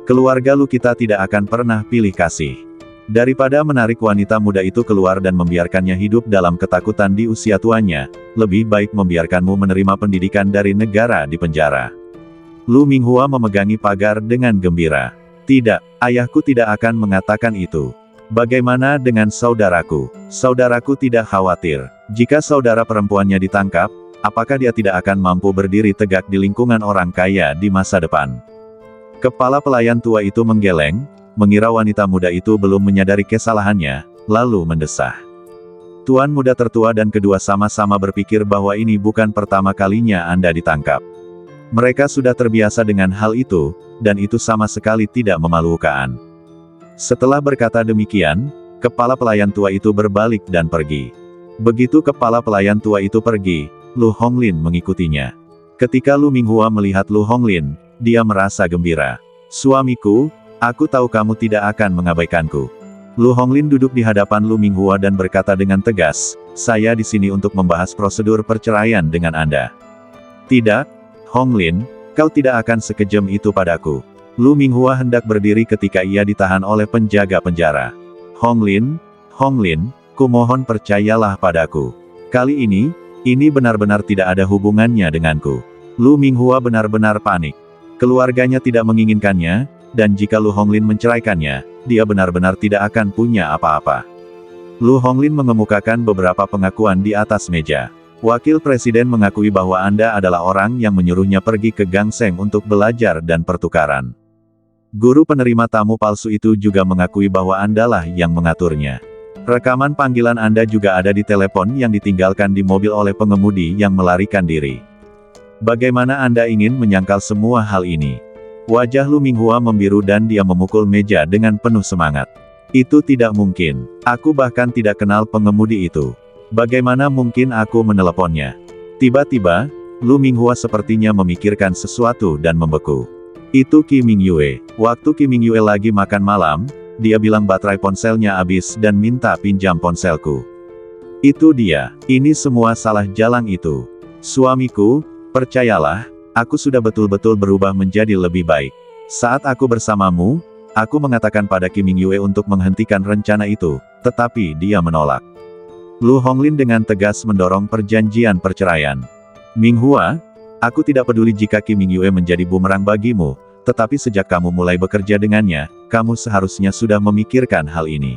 Keluarga lu kita tidak akan pernah pilih kasih. Daripada menarik wanita muda itu keluar dan membiarkannya hidup dalam ketakutan di usia tuanya, lebih baik membiarkanmu menerima pendidikan dari negara di penjara. Lu Minghua memegangi pagar dengan gembira. Tidak, ayahku tidak akan mengatakan itu. Bagaimana dengan saudaraku? Saudaraku tidak khawatir. Jika saudara perempuannya ditangkap, apakah dia tidak akan mampu berdiri tegak di lingkungan orang kaya di masa depan? Kepala pelayan tua itu menggeleng, mengira wanita muda itu belum menyadari kesalahannya, lalu mendesah. Tuan muda tertua dan kedua sama-sama berpikir bahwa ini bukan pertama kalinya Anda ditangkap. Mereka sudah terbiasa dengan hal itu, dan itu sama sekali tidak memalukan. Setelah berkata demikian, kepala pelayan tua itu berbalik dan pergi. Begitu kepala pelayan tua itu pergi, Lu Honglin mengikutinya. Ketika Lu Minghua melihat Lu Honglin, dia merasa gembira. Suamiku, aku tahu kamu tidak akan mengabaikanku. Lu Honglin duduk di hadapan Lu Minghua dan berkata dengan tegas, saya di sini untuk membahas prosedur perceraian dengan Anda. Tidak, Honglin, kau tidak akan sekejam itu padaku. Lu Minghua hendak berdiri ketika ia ditahan oleh penjaga penjara. Honglin, kumohon percayalah padaku. Kali ini benar-benar tidak ada hubungannya denganku. Lu Minghua benar-benar panik. Keluarganya tidak menginginkannya, dan jika Lu Honglin menceraikannya, dia benar-benar tidak akan punya apa-apa. Lu Honglin mengemukakan beberapa pengakuan di atas meja. Wakil Presiden mengakui bahwa Anda adalah orang yang menyuruhnya pergi ke Gangseng untuk belajar dan pertukaran. Guru penerima tamu palsu itu juga mengakui bahwa Andalah yang mengaturnya. Rekaman panggilan Anda juga ada di telepon yang ditinggalkan di mobil oleh pengemudi yang melarikan diri. Bagaimana Anda ingin menyangkal semua hal ini? Wajah Lu Minghua membiru dan dia memukul meja dengan penuh semangat. Itu tidak mungkin. Aku bahkan tidak kenal pengemudi itu. Bagaimana mungkin aku meneleponnya? Tiba-tiba, Lu Minghua sepertinya memikirkan sesuatu dan membeku. Itu Qi Mingyue. Waktu Qi Mingyue lagi makan malam, dia bilang baterai ponselnya habis dan minta pinjam ponselku. Itu dia. Ini semua salah Jalang itu. Suamiku, percayalah, aku sudah betul-betul berubah menjadi lebih baik. Saat aku bersamamu, aku mengatakan pada Qi Mingyue untuk menghentikan rencana itu, tetapi dia menolak. Lu Honglin dengan tegas mendorong perjanjian perceraian. Minghua, aku tidak peduli jika Qi Mingyue menjadi bumerang bagimu, tetapi sejak kamu mulai bekerja dengannya, kamu seharusnya sudah memikirkan hal ini.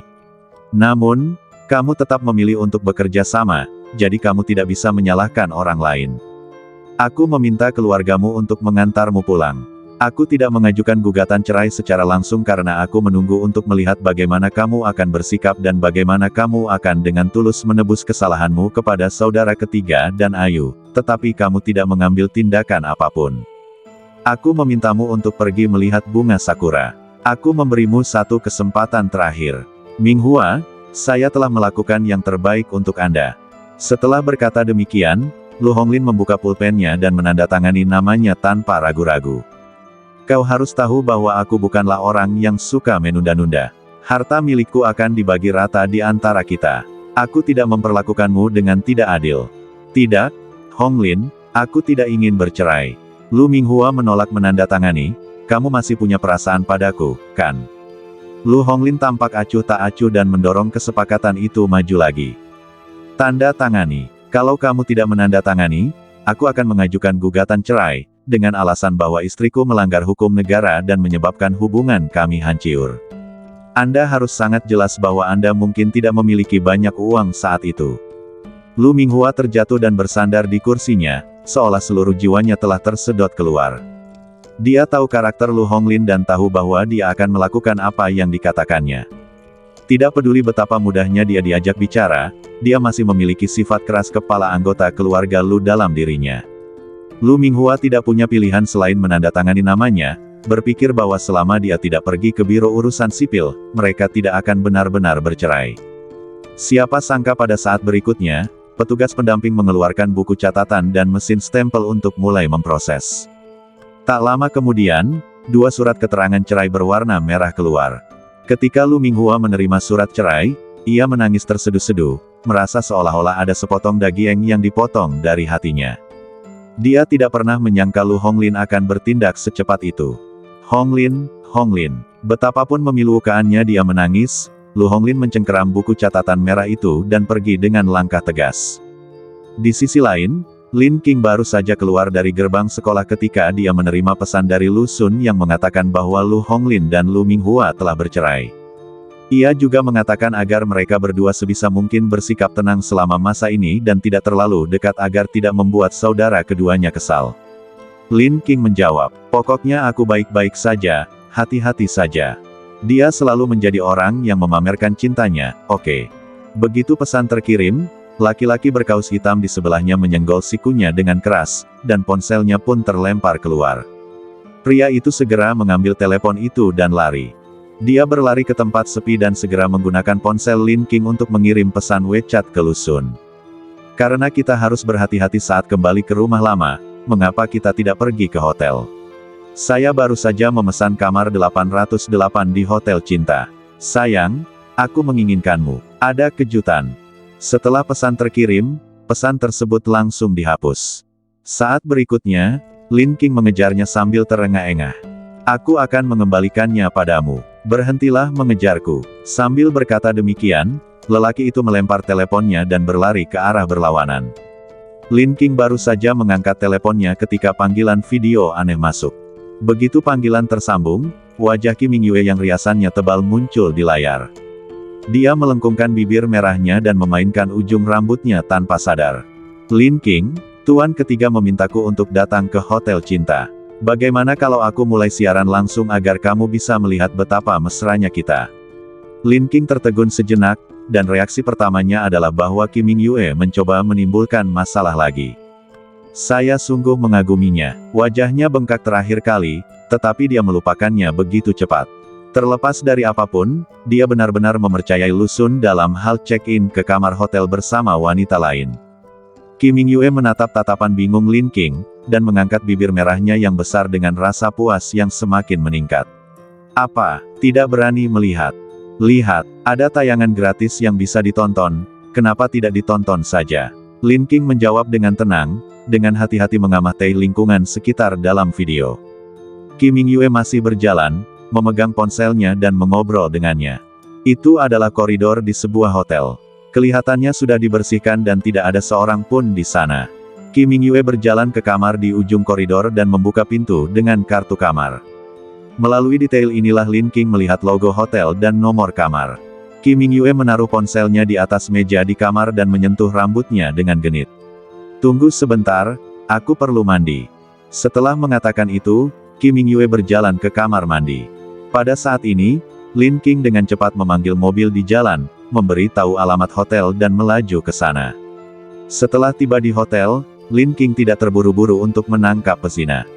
Namun, kamu tetap memilih untuk bekerja sama, jadi kamu tidak bisa menyalahkan orang lain. Aku meminta keluargamu untuk mengantarmu pulang. Aku tidak mengajukan gugatan cerai secara langsung karena aku menunggu untuk melihat bagaimana kamu akan bersikap dan bagaimana kamu akan dengan tulus menebus kesalahanmu kepada saudara ketiga dan Ayu, tetapi kamu tidak mengambil tindakan apapun. Aku memintamu untuk pergi melihat bunga sakura. Aku memberimu satu kesempatan terakhir. Minghua, saya telah melakukan yang terbaik untuk Anda. Setelah berkata demikian, Lu Honglin membuka pulpennya dan menandatangani namanya tanpa ragu-ragu. Kau harus tahu bahwa aku bukanlah orang yang suka menunda-nunda. Harta milikku akan dibagi rata di antara kita. Aku tidak memperlakukanmu dengan tidak adil. Tidak, Honglin, aku tidak ingin bercerai. Lu Minghua menolak menandatangani. Kamu masih punya perasaan padaku, kan? Lu Honglin tampak acuh tak acuh dan mendorong kesepakatan itu maju lagi. Tanda tangani. Kalau kamu tidak menandatangani, aku akan mengajukan gugatan cerai, dengan alasan bahwa istriku melanggar hukum negara dan menyebabkan hubungan kami hancur. Anda harus sangat jelas bahwa Anda mungkin tidak memiliki banyak uang saat itu. Lu Minghua terjatuh dan bersandar di kursinya, seolah seluruh jiwanya telah tersedot keluar. Dia tahu karakter Lu Honglin dan tahu bahwa dia akan melakukan apa yang dikatakannya. Tidak peduli betapa mudahnya dia diajak bicara, dia masih memiliki sifat keras kepala anggota keluarga Lu dalam dirinya. Lu Minghua tidak punya pilihan selain menandatangani namanya, berpikir bahwa selama dia tidak pergi ke Biro Urusan Sipil, mereka tidak akan benar-benar bercerai. Siapa sangka pada saat berikutnya, petugas pendamping mengeluarkan buku catatan dan mesin stempel untuk mulai memproses. Tak lama kemudian, 2 surat keterangan cerai berwarna merah keluar. Ketika Lu Minghua menerima surat cerai, Ia menangis terseduh-seduh, merasa seolah-olah ada sepotong daging yang dipotong dari hatinya. Dia tidak pernah menyangka Lu Honglin akan bertindak secepat itu. Honglin. Betapapun memilukannya dia menangis, Lu Honglin mencengkeram buku catatan merah itu dan pergi dengan langkah tegas. Di sisi lain, Lin Qing baru saja keluar dari gerbang sekolah ketika dia menerima pesan dari Lu Xun yang mengatakan bahwa Lu Honglin dan Lu Minghua telah bercerai. Ia juga mengatakan agar mereka berdua sebisa mungkin bersikap tenang selama masa ini dan tidak terlalu dekat agar tidak membuat saudara keduanya kesal. Lin Qing menjawab, "Pokoknya aku baik-baik saja, hati-hati saja." Dia selalu menjadi orang yang memamerkan cintanya, oke. Begitu pesan terkirim, laki-laki berkaus hitam di sebelahnya menyenggol sikunya dengan keras, dan ponselnya pun terlempar keluar. Pria itu segera mengambil telepon itu dan lari. Dia berlari ke tempat sepi dan segera menggunakan ponsel Lin Qing untuk mengirim pesan WeChat ke Lu Xun. "Karena kita harus berhati-hati saat kembali ke rumah lama, mengapa kita tidak pergi ke hotel? Saya baru saja memesan kamar 808 di Hotel Cinta. Sayang, aku menginginkanmu. Ada kejutan." Setelah pesan terkirim, pesan tersebut langsung dihapus. Saat berikutnya, Lin Qing mengejarnya sambil terengah-engah. "Aku akan mengembalikannya padamu. Berhentilah mengejarku." Sambil berkata demikian, lelaki itu melempar teleponnya dan berlari ke arah berlawanan. Lin Qing baru saja mengangkat teleponnya ketika panggilan video aneh masuk. Begitu panggilan tersambung, wajah Qi Mingyue yang riasannya tebal muncul di layar. Dia melengkungkan bibir merahnya dan memainkan ujung rambutnya tanpa sadar. "Lin Qing, Tuan ketiga memintaku untuk datang ke Hotel Cinta. Bagaimana kalau aku mulai siaran langsung agar kamu bisa melihat betapa mesranya kita?" Lin Qing tertegun sejenak, dan reaksi pertamanya adalah bahwa Qi Mingyue mencoba menimbulkan masalah lagi. Saya sungguh mengaguminya. Wajahnya bengkak terakhir kali, tetapi dia melupakannya begitu cepat. Terlepas dari apapun, dia benar-benar mempercayai Lu Xun dalam hal check-in ke kamar hotel bersama wanita lain. Qi Mingyue menatap tatapan bingung Lin Qing, dan mengangkat bibir merahnya yang besar dengan rasa puas yang semakin meningkat. "Apa, tidak berani melihat? Lihat, ada tayangan gratis yang bisa ditonton, kenapa tidak ditonton saja?" Lin Qing menjawab dengan tenang, dengan hati-hati mengamati lingkungan sekitar dalam video. Qi Mingyue masih berjalan, memegang ponselnya dan mengobrol dengannya. Itu adalah koridor di sebuah hotel. Kelihatannya sudah dibersihkan dan tidak ada seorang pun di sana. Qi Mingyue berjalan ke kamar di ujung koridor dan membuka pintu dengan kartu kamar. Melalui detail inilah Lin Qing melihat logo hotel dan nomor kamar. Qi Mingyue menaruh ponselnya di atas meja di kamar dan menyentuh rambutnya dengan genit. "Tunggu sebentar, aku perlu mandi." Setelah mengatakan itu, Qi Mingyue berjalan ke kamar mandi. Pada saat ini, Lin Qing dengan cepat memanggil mobil di jalan, memberi tahu alamat hotel dan melaju ke sana. Setelah tiba di hotel, Lin Qing tidak terburu-buru untuk menangkap pezina.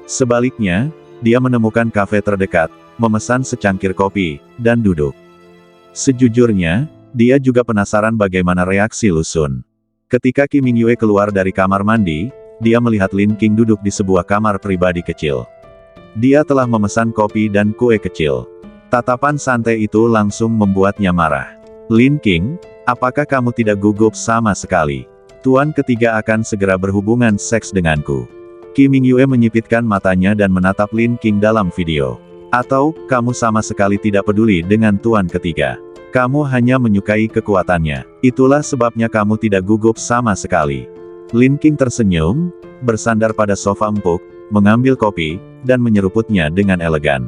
Sebaliknya, dia menemukan kafe terdekat, memesan secangkir kopi, dan duduk. Sejujurnya, dia juga penasaran bagaimana reaksi Lu Xun. Ketika Qi Mingyue keluar dari kamar mandi, dia melihat Lin Qing duduk di sebuah kamar pribadi kecil. Dia telah memesan kopi dan kue kecil. Tatapan santai itu langsung membuatnya marah. "Lin Qing, apakah kamu tidak gugup sama sekali? Tuan ketiga akan segera berhubungan seks denganku." Qi Mingyue menyipitkan matanya dan menatap Lin Qing dalam video. "Atau, kamu sama sekali tidak peduli dengan tuan ketiga? Kamu hanya menyukai kekuatannya. Itulah sebabnya kamu tidak gugup sama sekali." Lin Qing tersenyum, bersandar pada sofa empuk, mengambil kopi, dan menyeruputnya dengan elegan.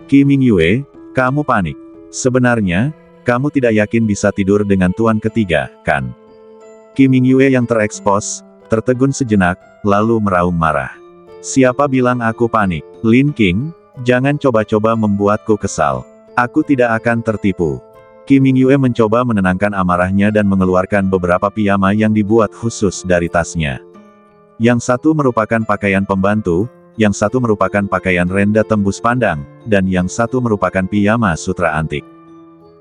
"Qi Mingyue, kamu panik. Sebenarnya, kamu tidak yakin bisa tidur dengan tuan ketiga, kan?" Qi Mingyue yang terekspos, tertegun sejenak, lalu meraung marah. "Siapa bilang aku panik? Lin Qing, jangan coba-coba membuatku kesal. Aku tidak akan tertipu." Qi Mingyue mencoba menenangkan amarahnya dan mengeluarkan beberapa piyama yang dibuat khusus dari tasnya. Yang satu merupakan pakaian pembantu, yang satu merupakan pakaian renda tembus pandang, dan yang satu merupakan piyama sutra antik.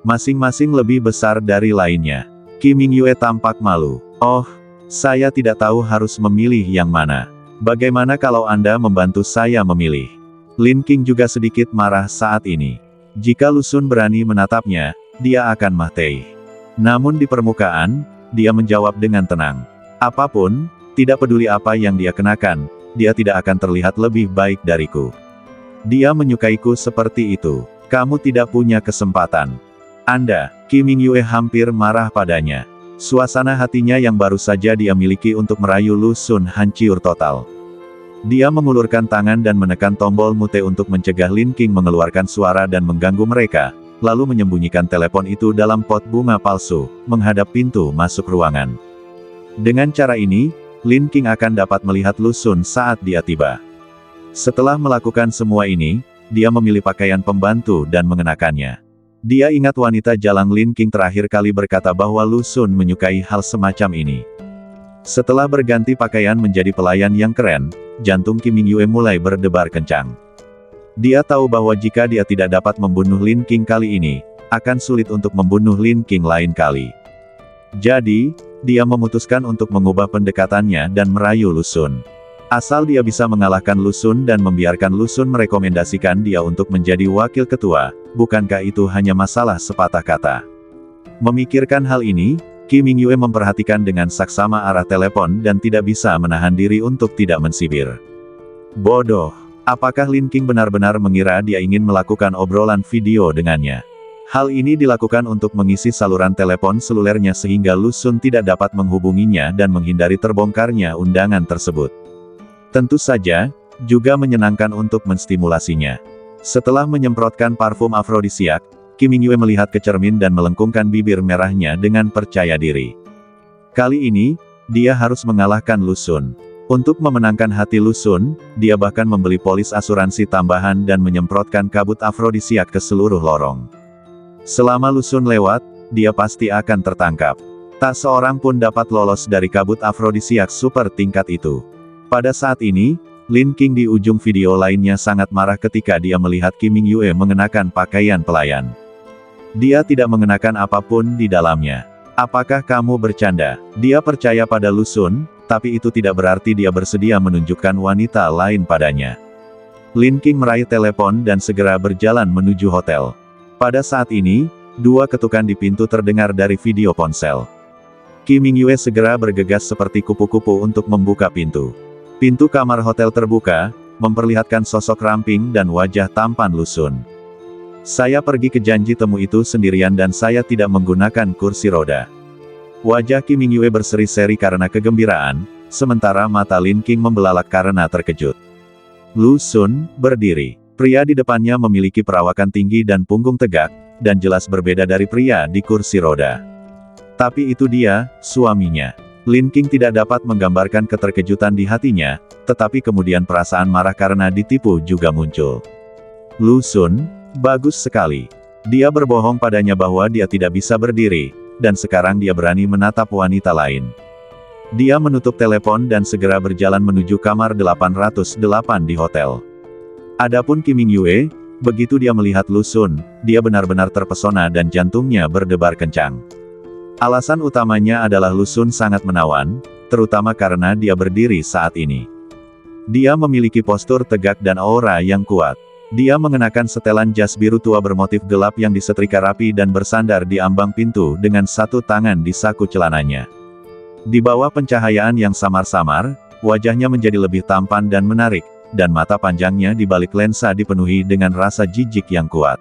Masing-masing lebih besar dari lainnya. Qi Mingyue tampak malu. "Oh, saya tidak tahu harus memilih yang mana. Bagaimana kalau Anda membantu saya memilih?" Lin Qing juga sedikit marah saat ini. Jika Lu Xun berani menatapnya, dia akan mati. Namun di permukaan, dia menjawab dengan tenang. Apapun, tidak peduli apa yang dia kenakan, dia tidak akan terlihat lebih baik dariku. Dia menyukaiku seperti itu. Kamu tidak punya kesempatan. Anda, Kim Mingyue hampir marah padanya. Suasana hatinya yang baru saja dia miliki untuk merayu Lu Xun hancur total. Dia mengulurkan tangan dan menekan tombol mute untuk mencegah Lin King mengeluarkan suara dan mengganggu mereka, lalu menyembunyikan telepon itu dalam pot bunga palsu, menghadap pintu masuk ruangan. Dengan cara ini, Lin King akan dapat melihat Lu Xun saat dia tiba. Setelah melakukan semua ini, dia memilih pakaian pembantu dan mengenakannya. Dia ingat wanita jalang Lin King terakhir kali berkata bahwa Lu Xun menyukai hal semacam ini. Setelah berganti pakaian menjadi pelayan yang keren, jantung Kim Mingyue mulai berdebar kencang. Dia tahu bahwa jika dia tidak dapat membunuh Lin King kali ini, akan sulit untuk membunuh Lin King lain kali. Jadi, dia memutuskan untuk mengubah pendekatannya dan merayu Lu Xun. Asal dia bisa mengalahkan Lu Xun dan membiarkan Lu Xun merekomendasikan dia untuk menjadi wakil ketua, bukankah itu hanya masalah sepatah kata? Memikirkan hal ini, Kim Mingyue memperhatikan dengan saksama arah telepon dan tidak bisa menahan diri untuk tidak mensibir. Bodoh, apakah Lin King benar-benar mengira dia ingin melakukan obrolan video dengannya? Hal ini dilakukan untuk mengisi saluran telepon selulernya sehingga Lu Xun tidak dapat menghubunginya dan menghindari terbongkarnya undangan tersebut. Tentu saja, juga menyenangkan untuk menstimulasinya. Setelah menyemprotkan parfum afrodisiak, Kim Mingyue melihat ke cermin dan melengkungkan bibir merahnya dengan percaya diri. Kali ini, dia harus mengalahkan Lu Xun. Untuk memenangkan hati Lu Xun, dia bahkan membeli polis asuransi tambahan dan menyemprotkan kabut afrodisiak ke seluruh lorong. Selama Lu Xun lewat, dia pasti akan tertangkap. Tak seorang pun dapat lolos dari kabut afrodisiak super tingkat itu. Pada saat ini, Lin King di ujung video lainnya sangat marah ketika dia melihat Kim Mingyue mengenakan pakaian pelayan. Dia tidak mengenakan apapun di dalamnya. Apakah kamu bercanda? Dia percaya pada Lu Xun, tapi itu tidak berarti dia bersedia menunjukkan wanita lain padanya. Lin King meraih telepon dan segera berjalan menuju hotel. Pada saat ini, dua ketukan di pintu terdengar dari video ponsel. Kim Mingyue segera bergegas seperti kupu-kupu untuk membuka pintu. Pintu kamar hotel terbuka, memperlihatkan sosok ramping dan wajah tampan Lu Xun. Saya pergi ke janji temu itu sendirian dan saya tidak menggunakan kursi roda. Wajah Kim Mingyue berseri-seri karena kegembiraan, sementara mata Lin King membelalak karena terkejut. Lu Xun berdiri. Pria di depannya memiliki perawakan tinggi dan punggung tegak, dan jelas berbeda dari pria di kursi roda. Tapi itu dia, suaminya. Lin King tidak dapat menggambarkan keterkejutan di hatinya, tetapi kemudian perasaan marah karena ditipu juga muncul. Lu Xun, bagus sekali. Dia berbohong padanya bahwa dia tidak bisa berdiri, dan sekarang dia berani menatap wanita lain. Dia menutup telepon dan segera berjalan menuju kamar 808 di hotel. Adapun Kim Mingyue, begitu dia melihat Lu Xun, dia benar-benar terpesona dan jantungnya berdebar kencang. Alasan utamanya adalah Lu Xun sangat menawan, terutama karena dia berdiri saat ini. Dia memiliki postur tegak dan aura yang kuat. Dia mengenakan setelan jas biru tua bermotif gelap yang disetrika rapi dan bersandar di ambang pintu dengan satu tangan di saku celananya. Di bawah pencahayaan yang samar-samar, wajahnya menjadi lebih tampan dan menarik, dan mata panjangnya di balik lensa dipenuhi dengan rasa jijik yang kuat.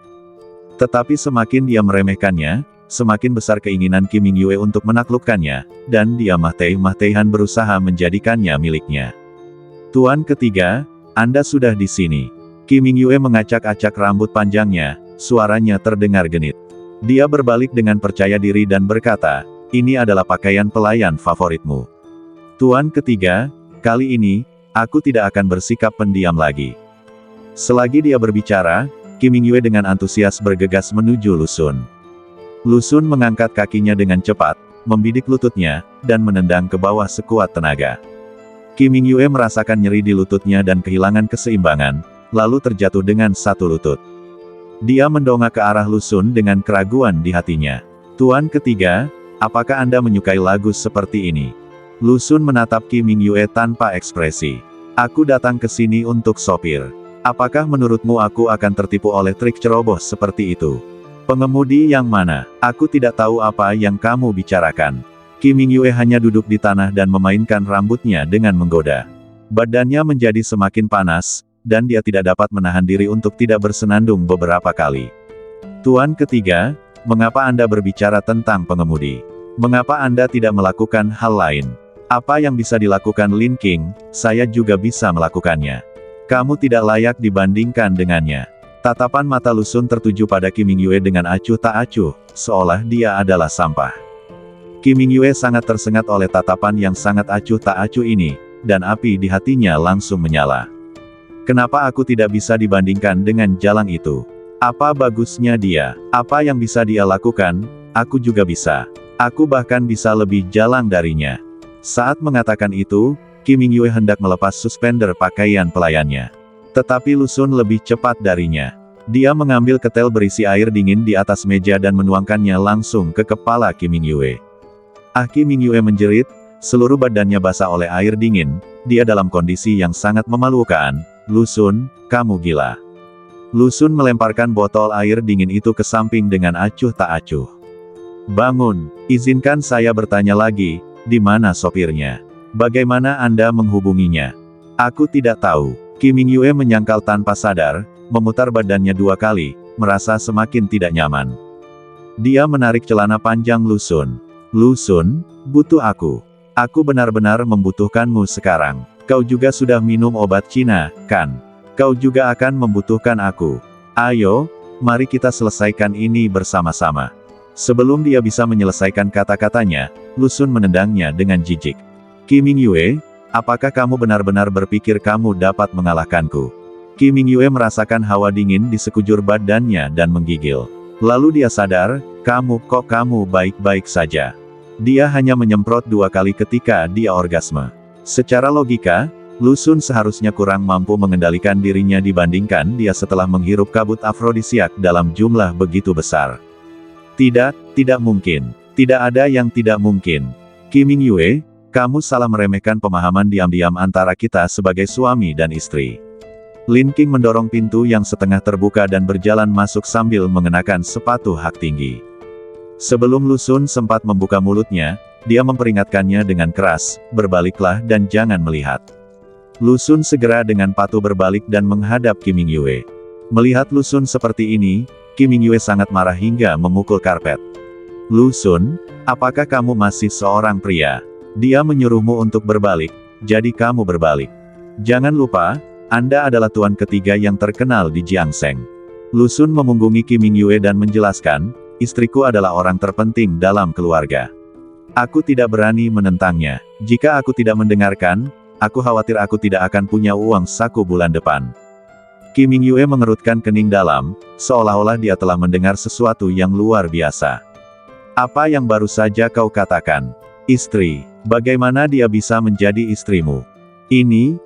Tetapi semakin dia meremehkannya, semakin besar keinginan Kim Mingyue untuk menaklukkannya, dan dia mati-matian berusaha menjadikannya miliknya. Tuan ketiga, Anda sudah di sini. Kim Mingyue mengacak-acak rambut panjangnya, suaranya terdengar genit. Dia berbalik dengan percaya diri dan berkata, ini adalah pakaian pelayan favoritmu. Tuan ketiga, kali ini, aku tidak akan bersikap pendiam lagi. Selagi dia berbicara, Kim Mingyue dengan antusias bergegas menuju Lu Xun. Lu Xun mengangkat kakinya dengan cepat, membidik lututnya, dan menendang ke bawah sekuat tenaga. Kim Mingyue merasakan nyeri di lututnya dan kehilangan keseimbangan, lalu terjatuh dengan satu lutut. Dia mendongak ke arah Lu Xun dengan keraguan di hatinya. Tuan ketiga, apakah Anda menyukai lagu seperti ini? Lu Xun menatap Kim Mingyue tanpa ekspresi. Aku datang ke sini untuk sopir. Apakah menurutmu aku akan tertipu oleh trik ceroboh seperti itu? Pengemudi yang mana? Aku tidak tahu apa yang kamu bicarakan. Kim Mingyue hanya duduk di tanah dan memainkan rambutnya dengan menggoda. Badannya menjadi semakin panas, dan dia tidak dapat menahan diri untuk tidak bersenandung beberapa kali. Tuan ketiga, mengapa Anda berbicara tentang pengemudi? Mengapa Anda tidak melakukan hal lain? Apa yang bisa dilakukan Lin King, saya juga bisa melakukannya. Kamu tidak layak dibandingkan dengannya. Tatapan mata Lu Xun tertuju pada Kim Mingyue dengan acuh tak acuh, seolah dia adalah sampah. Kim Mingyue sangat tersengat oleh tatapan yang sangat acuh tak acuh ini, dan api di hatinya langsung menyala. Kenapa aku tidak bisa dibandingkan dengan jalang itu? Apa bagusnya dia? Apa yang bisa dia lakukan, aku juga bisa. Aku bahkan bisa lebih jalang darinya. Saat mengatakan itu, Kim Mingyue hendak melepas suspender pakaian pelayannya. Tetapi Lu Xun lebih cepat darinya. Dia mengambil ketel berisi air dingin di atas meja dan menuangkannya langsung ke kepala Kim Mingyue. Kim Mingyue menjerit, seluruh badannya basah oleh air dingin, dia dalam kondisi yang sangat memalukan. Lu Xun, kamu gila. Lu Xun melemparkan botol air dingin itu ke samping dengan acuh tak acuh. Bangun, izinkan saya bertanya lagi, di mana sopirnya? Bagaimana Anda menghubunginya? Aku tidak tahu. Kim Mingyue menyangkal tanpa sadar, memutar badannya 2 kali, merasa semakin tidak nyaman. Dia menarik celana panjang Lu Xun. Lu Xun, butuh aku. Aku benar-benar membutuhkanmu sekarang. Kau juga sudah minum obat Cina, kan? Kau juga akan membutuhkan aku. Ayo, mari kita selesaikan ini bersama-sama. Sebelum dia bisa menyelesaikan kata-katanya, Lu Xun menendangnya dengan jijik. Kim Mingyue, apakah kamu benar-benar berpikir kamu dapat mengalahkanku? Kim Mingyue merasakan hawa dingin di sekujur badannya dan menggigil. Lalu dia sadar, kamu baik-baik saja. Dia hanya menyemprot 2 kali ketika dia orgasme. Secara logika, Lu Xun seharusnya kurang mampu mengendalikan dirinya dibandingkan dia setelah menghirup kabut afrodisiak dalam jumlah begitu besar. Tidak mungkin. Tidak ada yang tidak mungkin. Kim Mingyue, kamu salah meremehkan pemahaman diam-diam antara kita sebagai suami dan istri. Lin King mendorong pintu yang setengah terbuka dan berjalan masuk sambil mengenakan sepatu hak tinggi. Sebelum Lu Xun sempat membuka mulutnya, dia memperingatkannya dengan keras, berbaliklah dan jangan melihat. Lu Xun segera dengan patuh berbalik dan menghadap Kim Mingyue. Melihat Lu Xun seperti ini, Kim Mingyue sangat marah hingga memukul karpet. Lu Xun, apakah kamu masih seorang pria? Dia menyuruhmu untuk berbalik, jadi kamu berbalik. Jangan lupa, Anda adalah tuan ketiga yang terkenal di Jiangseng. Lu Xun memunggungi Kim Mingyue dan menjelaskan, istriku adalah orang terpenting dalam keluarga. Aku tidak berani menentangnya. Jika aku tidak mendengarkan, aku khawatir aku tidak akan punya uang saku bulan depan. Kim Mingyue mengerutkan kening dalam, seolah-olah dia telah mendengar sesuatu yang luar biasa. Apa yang baru saja kau katakan? Istri, bagaimana dia bisa menjadi istrimu? Ini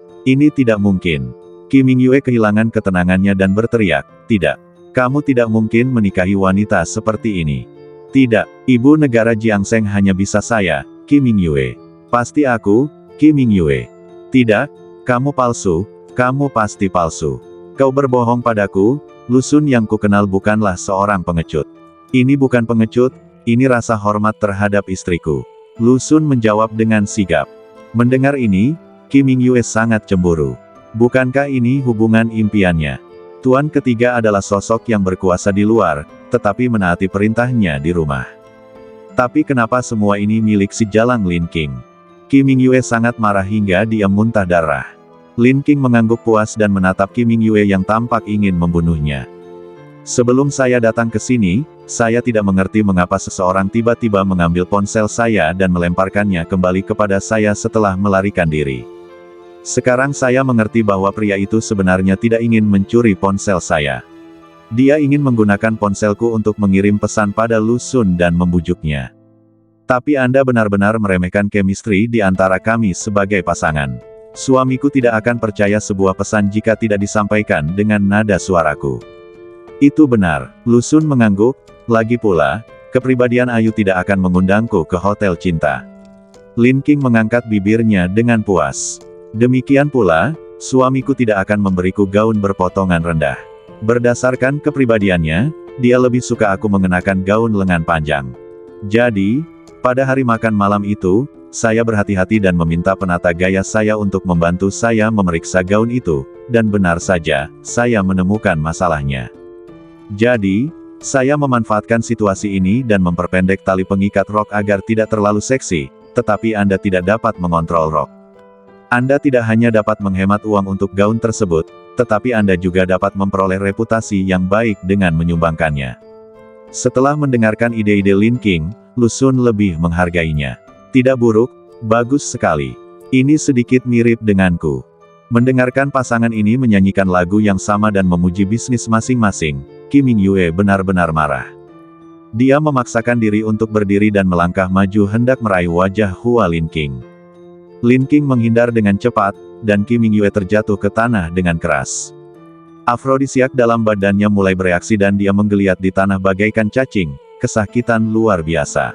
tidak mungkin. Kim Mingyue kehilangan ketenangannya dan berteriak, tidak. Kamu tidak mungkin menikahi wanita seperti ini. Tidak, ibu negara Jiangseng hanya bisa saya, Kim Mingyue. Pasti aku, Kim Mingyue. Tidak, kamu palsu, kamu pasti palsu. Kau berbohong padaku, Lu Xun yang kukenal bukanlah seorang pengecut. Ini bukan pengecut, ini rasa hormat terhadap istriku. Lu Xun menjawab dengan sigap. Mendengar ini, Kim Mingyue sangat cemburu. Bukankah ini hubungan impiannya? Tuan ketiga adalah sosok yang berkuasa di luar, tetapi menaati perintahnya di rumah. Tapi kenapa semua ini milik si jalang Lin King? Kim Mingyue sangat marah hingga dia muntah darah. Lin King mengangguk puas dan menatap Kim Mingyue yang tampak ingin membunuhnya. Sebelum saya datang ke sini, saya tidak mengerti mengapa seseorang tiba-tiba mengambil ponsel saya dan melemparkannya kembali kepada saya setelah melarikan diri. Sekarang saya mengerti bahwa pria itu sebenarnya tidak ingin mencuri ponsel saya. Dia ingin menggunakan ponselku untuk mengirim pesan pada Lu Xun dan membujuknya. Tapi Anda benar-benar meremehkan chemistry di antara kami sebagai pasangan. Suamiku tidak akan percaya sebuah pesan jika tidak disampaikan dengan nada suaraku. Itu benar, Lu Xun mengangguk, lagi pula, kepribadian Ayu tidak akan mengundangku ke hotel cinta. Lin King mengangkat bibirnya dengan puas. Demikian pula, suamiku tidak akan memberiku gaun berpotongan rendah. Berdasarkan kepribadiannya, dia lebih suka aku mengenakan gaun lengan panjang. Jadi, pada hari makan malam itu, saya berhati-hati dan meminta penata gaya saya untuk membantu saya memeriksa gaun itu, dan benar saja, saya menemukan masalahnya. Jadi, saya memanfaatkan situasi ini dan memperpendek tali pengikat rok agar tidak terlalu seksi, tetapi Anda tidak dapat mengontrol rok. Anda tidak hanya dapat menghemat uang untuk gaun tersebut, tetapi Anda juga dapat memperoleh reputasi yang baik dengan menyumbangkannya. Setelah mendengarkan ide-ide Lin King, Lu Xun lebih menghargainya. Tidak buruk, bagus sekali. Ini sedikit mirip denganku. Mendengarkan pasangan ini menyanyikan lagu yang sama dan memuji bisnis masing-masing, Kim Mingyue benar-benar marah. Dia memaksakan diri untuk berdiri dan melangkah maju hendak meraih wajah Hua Lin King. Lin King menghindar dengan cepat, dan Kim Mingyue terjatuh ke tanah dengan keras. Afrodisiak dalam badannya mulai bereaksi dan dia menggeliat di tanah bagaikan cacing, kesakitan luar biasa.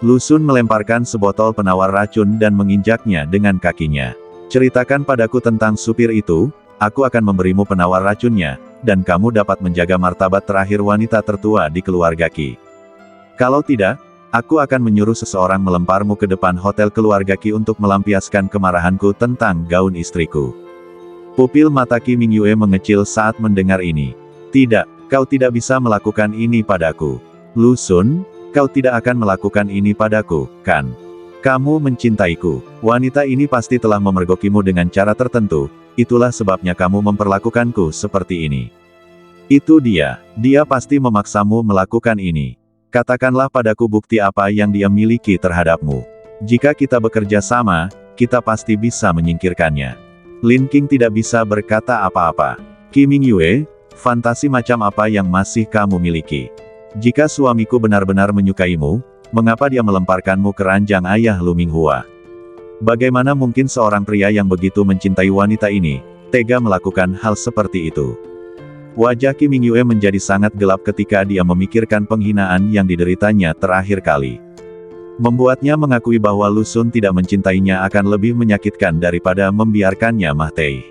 Lu Xun melemparkan sebotol penawar racun dan menginjaknya dengan kakinya. Ceritakan padaku tentang supir itu, aku akan memberimu penawar racunnya, dan kamu dapat menjaga martabat terakhir wanita tertua di keluarga Qi. Kalau tidak, aku akan menyuruh seseorang melemparmu ke depan hotel keluarga Qi untuk melampiaskan kemarahanku tentang gaun istriku. Pupil mata Kim Mingyue mengecil saat mendengar ini. Tidak, kau tidak bisa melakukan ini padaku. Lu Xun, kau tidak akan melakukan ini padaku, kan? Kamu mencintaiku. Wanita ini pasti telah memergokimu dengan cara tertentu, itulah sebabnya kamu memperlakukanku seperti ini. Itu dia pasti memaksamu melakukan ini. Katakanlah padaku bukti apa yang dia miliki terhadapmu. Jika kita bekerja sama, kita pasti bisa menyingkirkannya. Lin King tidak bisa berkata apa-apa. Kim Mingyue, fantasi macam apa yang masih kamu miliki? Jika suamiku benar-benar menyukaimu, mengapa dia melemparkanmu ke ranjang ayah Lu Minghua? Bagaimana mungkin seorang pria yang begitu mencintai wanita ini, tega melakukan hal seperti itu? Wajah Kim Mingyue menjadi sangat gelap ketika dia memikirkan penghinaan yang dideritanya terakhir kali. Membuatnya mengakui bahwa Lu Xun tidak mencintainya akan lebih menyakitkan daripada membiarkannya mati.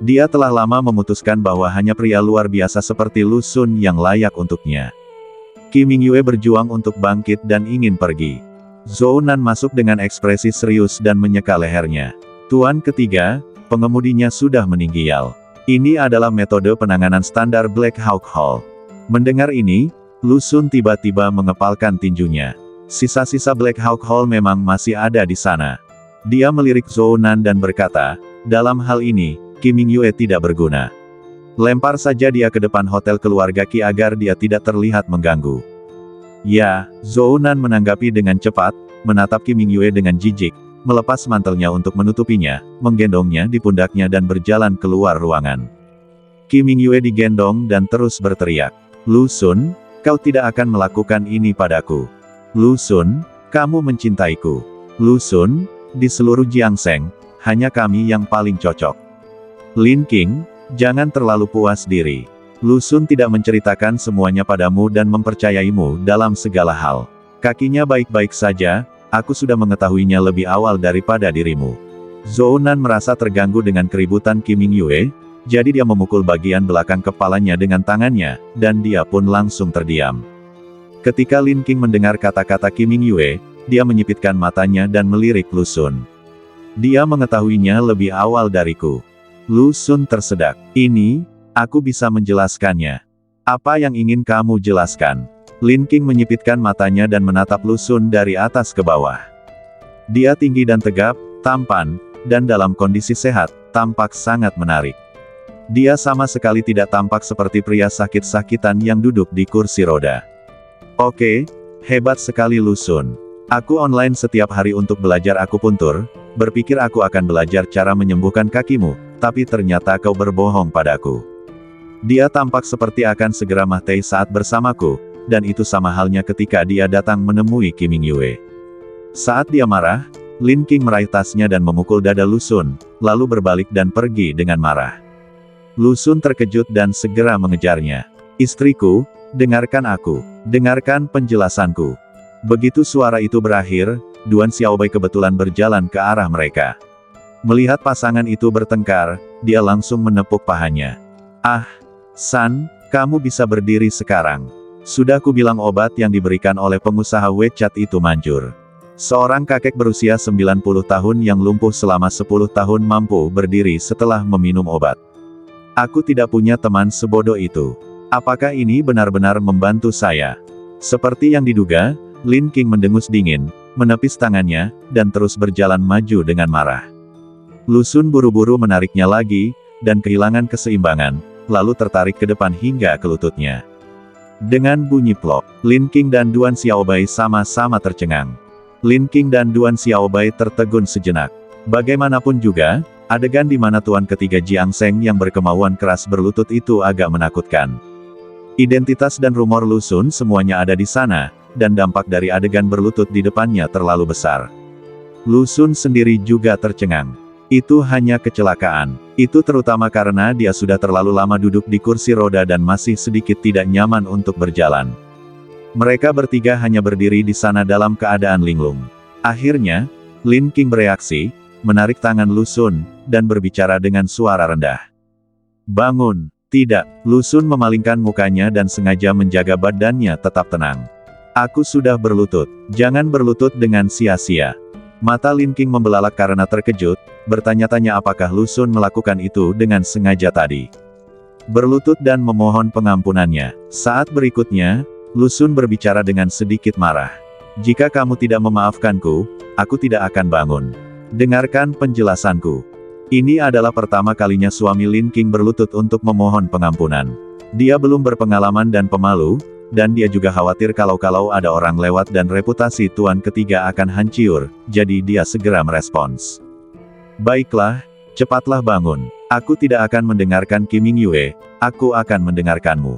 Dia telah lama memutuskan bahwa hanya pria luar biasa seperti Lu Xun yang layak untuknya. Kim Mingyue berjuang untuk bangkit dan ingin pergi. Zhou Nan masuk dengan ekspresi serius dan menyeka lehernya. Tuan ketiga, pengemudinya sudah meninggal. Ini adalah metode penanganan standar Black Hawk Hall. Mendengar ini, Lu Xun tiba-tiba mengepalkan tinjunya. Sisa-sisa Black Hawk Hall memang masih ada di sana. Dia melirik Zhou Nan dan berkata, dalam hal ini, Kim Mingyue tidak berguna. Lempar saja dia ke depan hotel keluarga Qi agar dia tidak terlihat mengganggu. Ya, Zhou Nan menanggapi dengan cepat, menatap Kim Mingyue dengan jijik, melepas mantelnya untuk menutupinya, menggendongnya di pundaknya dan berjalan keluar ruangan. Kim Mingyue digendong dan terus berteriak, Lu Xun, kau tidak akan melakukan ini padaku. Lu Xun, kamu mencintaiku. Lu Xun, di seluruh Jiangsheng, hanya kami yang paling cocok. Lin King, jangan terlalu puas diri. Lu Xun tidak menceritakan semuanya padamu dan mempercayaimu dalam segala hal. Kakinya baik-baik saja, aku sudah mengetahuinya lebih awal daripada dirimu. Zhou Nan merasa terganggu dengan keributan Kim Mingyue, jadi dia memukul bagian belakang kepalanya dengan tangannya, dan dia pun langsung terdiam. Ketika Lin King mendengar kata-kata Kim Mingyue, dia menyipitkan matanya dan melirik Lu Xun. Dia mengetahuinya lebih awal dariku. Lu Xun tersedak. Ini, aku bisa menjelaskannya. Apa yang ingin kamu jelaskan? Lin King menyipitkan matanya dan menatap Lu Xun dari atas ke bawah. Dia tinggi dan tegap, tampan, dan dalam kondisi sehat, tampak sangat menarik. Dia sama sekali tidak tampak seperti pria sakit-sakitan yang duduk di kursi roda. Oke, hebat sekali Lu Xun. Aku online setiap hari untuk belajar akupuntur, berpikir aku akan belajar cara menyembuhkan kakimu, tapi ternyata kau berbohong padaku. Dia tampak seperti akan segera mati saat bersamaku, dan itu sama halnya ketika dia datang menemui Kim Mingyue. Saat dia marah, Lin King meraih tasnya dan memukul dada Lu Xun, lalu berbalik dan pergi dengan marah. Lu Xun terkejut dan segera mengejarnya. Istriku, dengarkan aku, dengarkan penjelasanku. Begitu suara itu berakhir, Duan Xiaobai kebetulan berjalan ke arah mereka. Melihat pasangan itu bertengkar, dia langsung menepuk pahanya. Ah, San, kamu bisa berdiri sekarang. Sudah kubilang obat yang diberikan oleh pengusaha WeChat itu manjur. Seorang kakek berusia 90 tahun yang lumpuh selama 10 tahun mampu berdiri setelah meminum obat. Aku tidak punya teman sebodoh itu. Apakah ini benar-benar membantu saya? Seperti yang diduga, Lin King mendengus dingin, menepis tangannya, dan terus berjalan maju dengan marah. Lu Xun buru-buru menariknya lagi, dan kehilangan keseimbangan, lalu tertarik ke depan hingga ke lututnya. Dengan bunyi plok, Lin King dan Duan Xiaobai sama-sama tercengang. Lin King dan Duan Xiaobai tertegun sejenak. Bagaimanapun juga, adegan di mana tuan ketiga Jiang Sheng yang berkemauan keras berlutut itu agak menakutkan. Identitas dan rumor Lu Xun semuanya ada di sana, dan dampak dari adegan berlutut di depannya terlalu besar. Lu Xun sendiri juga tercengang. Itu hanya kecelakaan. Itu terutama karena dia sudah terlalu lama duduk di kursi roda dan masih sedikit tidak nyaman untuk berjalan. Mereka bertiga hanya berdiri di sana dalam keadaan linglung. Akhirnya, Lin King bereaksi, menarik tangan Lu Xun, dan berbicara dengan suara rendah. Bangun. Tidak, Lu Xun memalingkan mukanya dan sengaja menjaga badannya tetap tenang. Aku sudah berlutut. Jangan berlutut dengan sia-sia. Mata Lin King membelalak karena terkejut, bertanya-tanya apakah Lu Xun melakukan itu dengan sengaja tadi. Berlutut dan memohon pengampunannya. Saat berikutnya, Lu Xun berbicara dengan sedikit marah. Jika kamu tidak memaafkanku, aku tidak akan bangun. Dengarkan penjelasanku. Ini adalah pertama kalinya suami Lin King berlutut untuk memohon pengampunan. Dia belum berpengalaman dan pemalu, dan dia juga khawatir kalau ada orang lewat dan reputasi tuan ketiga akan hancur, jadi dia segera merespons. Baiklah, cepatlah bangun. Aku tidak akan mendengarkan Kim Yue, aku akan mendengarkanmu.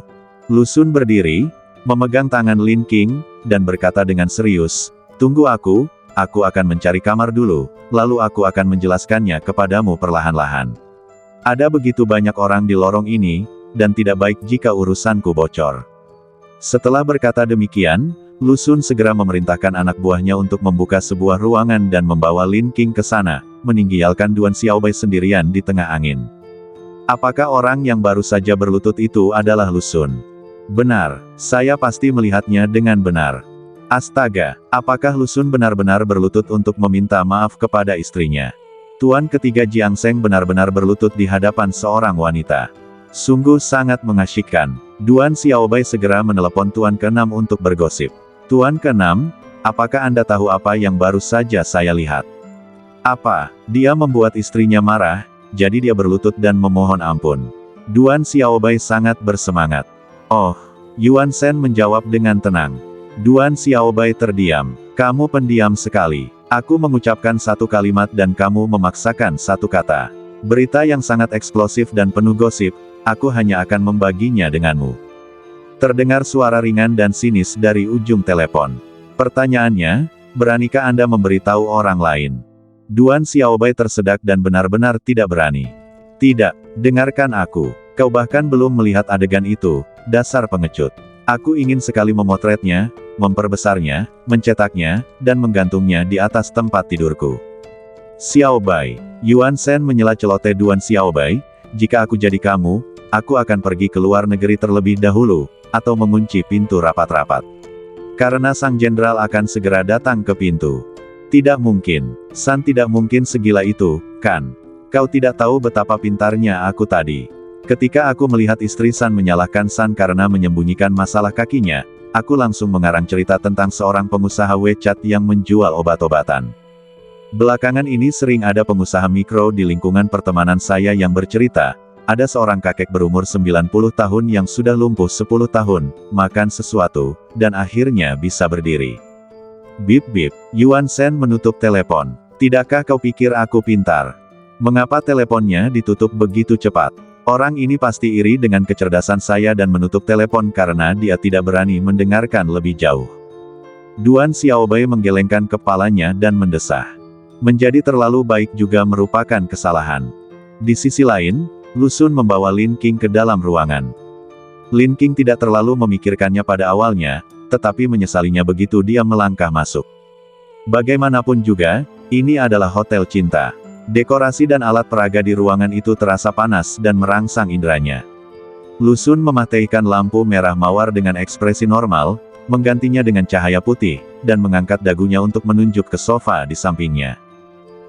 Lu Xun berdiri, memegang tangan Lin King, dan berkata dengan serius, tunggu aku akan mencari kamar dulu, lalu aku akan menjelaskannya kepadamu perlahan-lahan. Ada begitu banyak orang di lorong ini, dan tidak baik jika urusanku bocor. Setelah berkata demikian, Lu Xun segera memerintahkan anak buahnya untuk membuka sebuah ruangan dan membawa Lin King ke sana, meninggalkan Duan Xiaobai sendirian di tengah angin. Apakah orang yang baru saja berlutut itu adalah Lu Xun? Benar, saya pasti melihatnya dengan benar. Astaga, apakah Lu Xun benar-benar berlutut untuk meminta maaf kepada istrinya? Tuan ketiga Jiang Sheng benar-benar berlutut di hadapan seorang wanita. Sungguh sangat mengasyikkan. Duan Xiaobai segera menelepon Tuan ke-6 untuk bergosip. Tuan ke-6, apakah Anda tahu apa yang baru saja saya lihat? Apa? Dia membuat istrinya marah, jadi dia berlutut dan memohon ampun. Duan Xiaobai sangat bersemangat. Oh, Yuan Shen menjawab dengan tenang. Duan Xiaobai terdiam. Kamu pendiam sekali. Aku mengucapkan satu kalimat dan kamu memaksakan satu kata. Berita yang sangat eksplosif dan penuh gosip, aku hanya akan membaginya denganmu. Terdengar suara ringan dan sinis dari ujung telepon. Pertanyaannya, beranikah Anda memberitahu orang lain? Duan Xiaobai tersedak dan benar-benar tidak berani. Tidak, dengarkan aku. Kau bahkan belum melihat adegan itu, dasar pengecut. Aku ingin sekali memotretnya, memperbesarnya, mencetaknya, dan menggantungnya di atas tempat tidurku. Xiaobai, Yuan Shen menyela celoteh Duan Xiaobai, jika aku jadi kamu, aku akan pergi ke luar negeri terlebih dahulu, atau mengunci pintu rapat-rapat. Karena sang jenderal akan segera datang ke pintu. Tidak mungkin, San tidak mungkin segila itu, kan? Kau tidak tahu betapa pintarnya aku tadi. Ketika aku melihat istri San menyalahkan San karena menyembunyikan masalah kakinya, aku langsung mengarang cerita tentang seorang pengusaha WeChat yang menjual obat-obatan. Belakangan ini sering ada pengusaha mikro di lingkungan pertemanan saya yang bercerita, ada seorang kakek berumur 90 tahun yang sudah lumpuh 10 tahun, makan sesuatu, dan akhirnya bisa berdiri. Bip bip, Yuan Shen menutup telepon. Tidakkah kau pikir aku pintar? Mengapa teleponnya ditutup begitu cepat? Orang ini pasti iri dengan kecerdasan saya dan menutup telepon karena dia tidak berani mendengarkan lebih jauh. Duan Xiaobai menggelengkan kepalanya dan mendesah. Menjadi terlalu baik juga merupakan kesalahan. Di sisi lain, Lu Xun membawa Lin King ke dalam ruangan. Lin King tidak terlalu memikirkannya pada awalnya, tetapi menyesalinya begitu dia melangkah masuk. Bagaimanapun juga, ini adalah hotel cinta. Dekorasi dan alat peraga di ruangan itu terasa panas dan merangsang inderanya. Lu Xun mematihkan lampu merah mawar dengan ekspresi normal, menggantinya dengan cahaya putih, dan mengangkat dagunya untuk menunjuk ke sofa di sampingnya.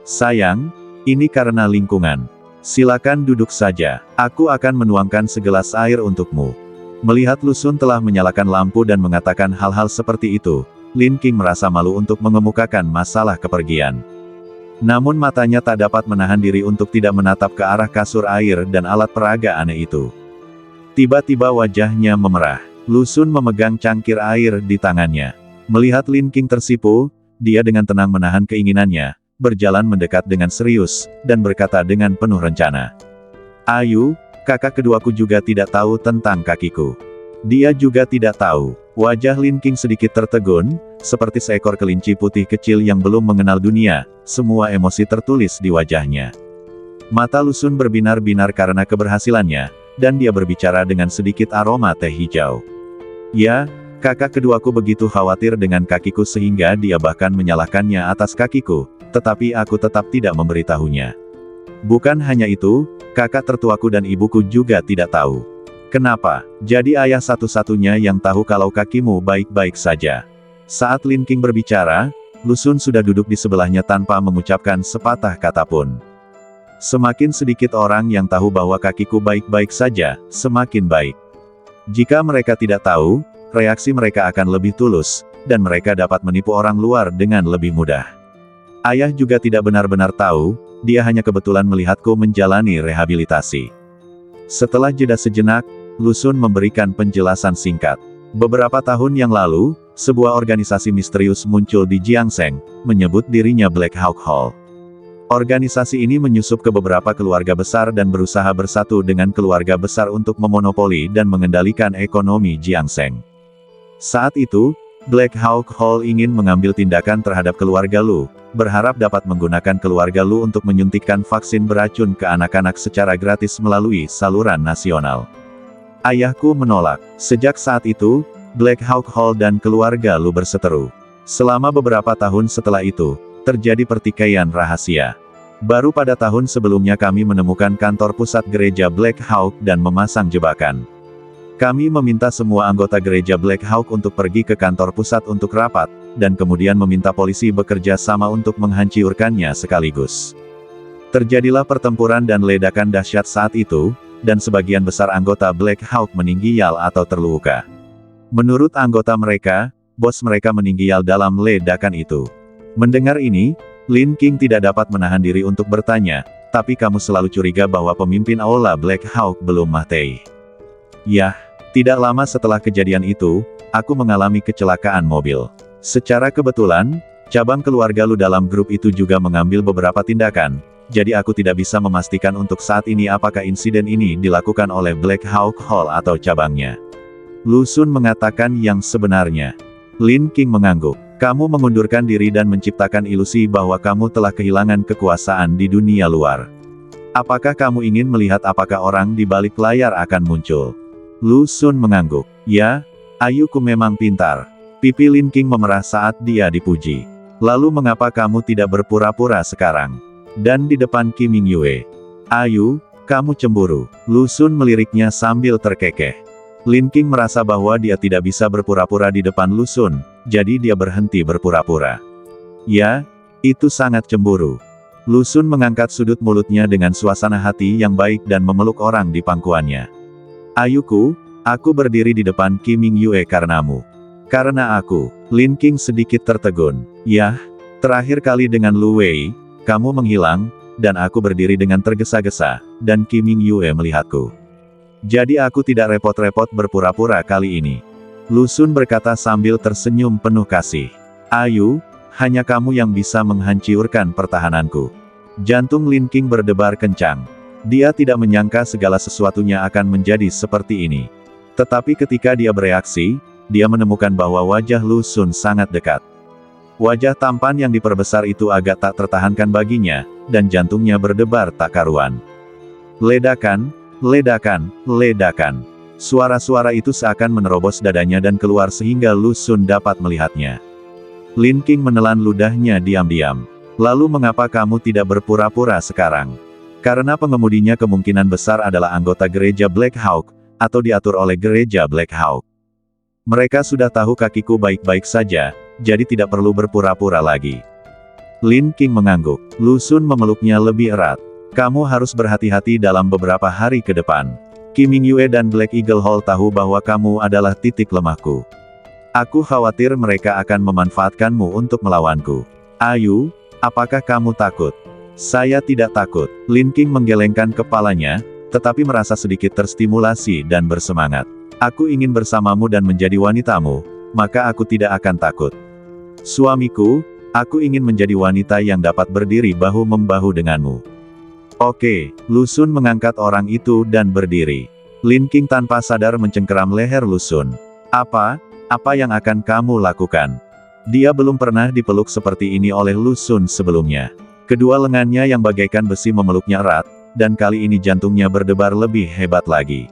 Sayang, ini karena lingkungan. Silakan duduk saja, aku akan menuangkan segelas air untukmu. Melihat Lu Xun telah menyalakan lampu dan mengatakan hal-hal seperti itu, Lin Qing merasa malu untuk mengemukakan masalah kepergian. Namun matanya tak dapat menahan diri untuk tidak menatap ke arah kasur air dan alat peraga aneh itu. Tiba-tiba wajahnya memerah. Lu Xun memegang cangkir air di tangannya. Melihat Lin Qing tersipu, dia dengan tenang menahan keinginannya, berjalan mendekat dengan serius, dan berkata dengan penuh rencana. Ayu, kakak keduaku juga tidak tahu tentang kakiku. Dia juga tidak tahu. Wajah Lin Qing sedikit tertegun, seperti seekor kelinci putih kecil yang belum mengenal dunia, semua emosi tertulis di wajahnya. Mata Lu Xun berbinar-binar karena keberhasilannya, dan dia berbicara dengan sedikit aroma teh hijau. Ya, kakak keduaku begitu khawatir dengan kakiku sehingga dia bahkan menyalahkannya atas kakiku, tetapi aku tetap tidak memberitahunya. Bukan hanya itu, kakak tertuaku dan ibuku juga tidak tahu. Kenapa? Jadi ayah satu-satunya yang tahu kalau kakimu baik-baik saja. Saat Lin Qing berbicara, Lu Xun sudah duduk di sebelahnya tanpa mengucapkan sepatah kata pun. Semakin sedikit orang yang tahu bahwa kakiku baik-baik saja, semakin baik. Jika mereka tidak tahu, reaksi mereka akan lebih tulus, dan mereka dapat menipu orang luar dengan lebih mudah. Ayah juga tidak benar-benar tahu, dia hanya kebetulan melihatku menjalani rehabilitasi. Setelah jeda sejenak, Lu Xun memberikan penjelasan singkat. Beberapa tahun yang lalu, sebuah organisasi misterius muncul di Jiangsheng, menyebut dirinya Black Hawk Hall. Organisasi ini menyusup ke beberapa keluarga besar dan berusaha bersatu dengan keluarga besar untuk memonopoli dan mengendalikan ekonomi Jiangsheng. Saat itu, Black Hawk Hall ingin mengambil tindakan terhadap keluarga Lu, berharap dapat menggunakan keluarga Lu untuk menyuntikkan vaksin beracun ke anak-anak secara gratis melalui saluran nasional. Ayahku menolak. Sejak saat itu, Black Hawk Hall dan keluarga Lu berseteru. Selama beberapa tahun setelah itu, terjadi pertikaian rahasia. Baru pada tahun sebelumnya kami menemukan kantor pusat gereja Black Hawk dan memasang jebakan. Kami meminta semua anggota gereja Black Hawk untuk pergi ke kantor pusat untuk rapat, dan kemudian meminta polisi bekerja sama untuk menghancurkannya sekaligus. Terjadilah pertempuran dan ledakan dahsyat saat itu, dan sebagian besar anggota Black Hawk meninggal atau terluka. Menurut anggota mereka, bos mereka meninggal dalam ledakan itu. Mendengar ini, Lin Qing tidak dapat menahan diri untuk bertanya, tapi kamu selalu curiga bahwa pemimpin Aula Black Hawk belum mati. Yah, tidak lama setelah kejadian itu, aku mengalami kecelakaan mobil. Secara kebetulan, cabang keluarga Lu dalam grup itu juga mengambil beberapa tindakan, jadi aku tidak bisa memastikan untuk saat ini apakah insiden ini dilakukan oleh Black Hawk Hall atau cabangnya. Lu Xun mengatakan yang sebenarnya. Lin Qing mengangguk. Kamu mengundurkan diri dan menciptakan ilusi bahwa kamu telah kehilangan kekuasaan di dunia luar. Apakah kamu ingin melihat apakah orang di balik layar akan muncul? Lu Xun mengangguk. Ya, Ayuku memang pintar. Pipi Lin Qing memerah saat dia dipuji. Lalu mengapa kamu tidak berpura-pura sekarang? Dan di depan Qi Mingyue. Ayu, kamu cemburu. Lu Xun meliriknya sambil terkekeh. Lin Qing merasa bahwa dia tidak bisa berpura-pura di depan Lu Xun, jadi dia berhenti berpura-pura. Ya, itu sangat cemburu. Lu Xun mengangkat sudut mulutnya dengan suasana hati yang baik dan memeluk orang di pangkuannya. Ayuku, aku berdiri di depan Qi Mingyue karenamu. Karena aku. Lin Qing sedikit tertegun. Yah, terakhir kali dengan Lu Wei, kamu menghilang, dan aku berdiri dengan tergesa-gesa, dan Qi Mingyue melihatku. Jadi aku tidak repot-repot berpura-pura kali ini. Lu Xun berkata sambil tersenyum penuh kasih. Ayu, hanya kamu yang bisa menghancurkan pertahananku. Jantung Lin Qing berdebar kencang. Dia tidak menyangka segala sesuatunya akan menjadi seperti ini. Tetapi ketika dia bereaksi, dia menemukan bahwa wajah Lu Xun sangat dekat. Wajah tampan yang diperbesar itu agak tak tertahankan baginya, dan jantungnya berdebar tak karuan. Ledakan, ledakan, ledakan. Suara-suara itu seakan menerobos dadanya dan keluar sehingga Lu Xun dapat melihatnya. Lin Qing menelan ludahnya diam-diam. Lalu mengapa kamu tidak berpura-pura sekarang? Karena pengemudinya kemungkinan besar adalah anggota gereja Black Hawk, atau diatur oleh gereja Black Hawk. Mereka sudah tahu kakiku baik-baik saja, jadi tidak perlu berpura-pura lagi. Lin King mengangguk. Lu Xun memeluknya lebih erat. Kamu harus berhati-hati dalam beberapa hari ke depan. Kim Mingyue dan Black Eagle Hall tahu bahwa kamu adalah titik lemahku. Aku khawatir mereka akan memanfaatkanmu untuk melawanku. Ayu, apakah kamu takut? Saya tidak takut. Lin King menggelengkan kepalanya, tetapi merasa sedikit terstimulasi dan bersemangat. Aku ingin bersamamu dan menjadi wanitamu, maka aku tidak akan takut. Suamiku, aku ingin menjadi wanita yang dapat berdiri bahu-membahu denganmu. Oke, Lu Xun mengangkat orang itu dan berdiri. Lin King tanpa sadar mencengkeram leher Lu Xun. Apa yang akan kamu lakukan? Dia belum pernah dipeluk seperti ini oleh Lu Xun sebelumnya. Kedua lengannya yang bagaikan besi memeluknya erat, dan kali ini jantungnya berdebar lebih hebat lagi.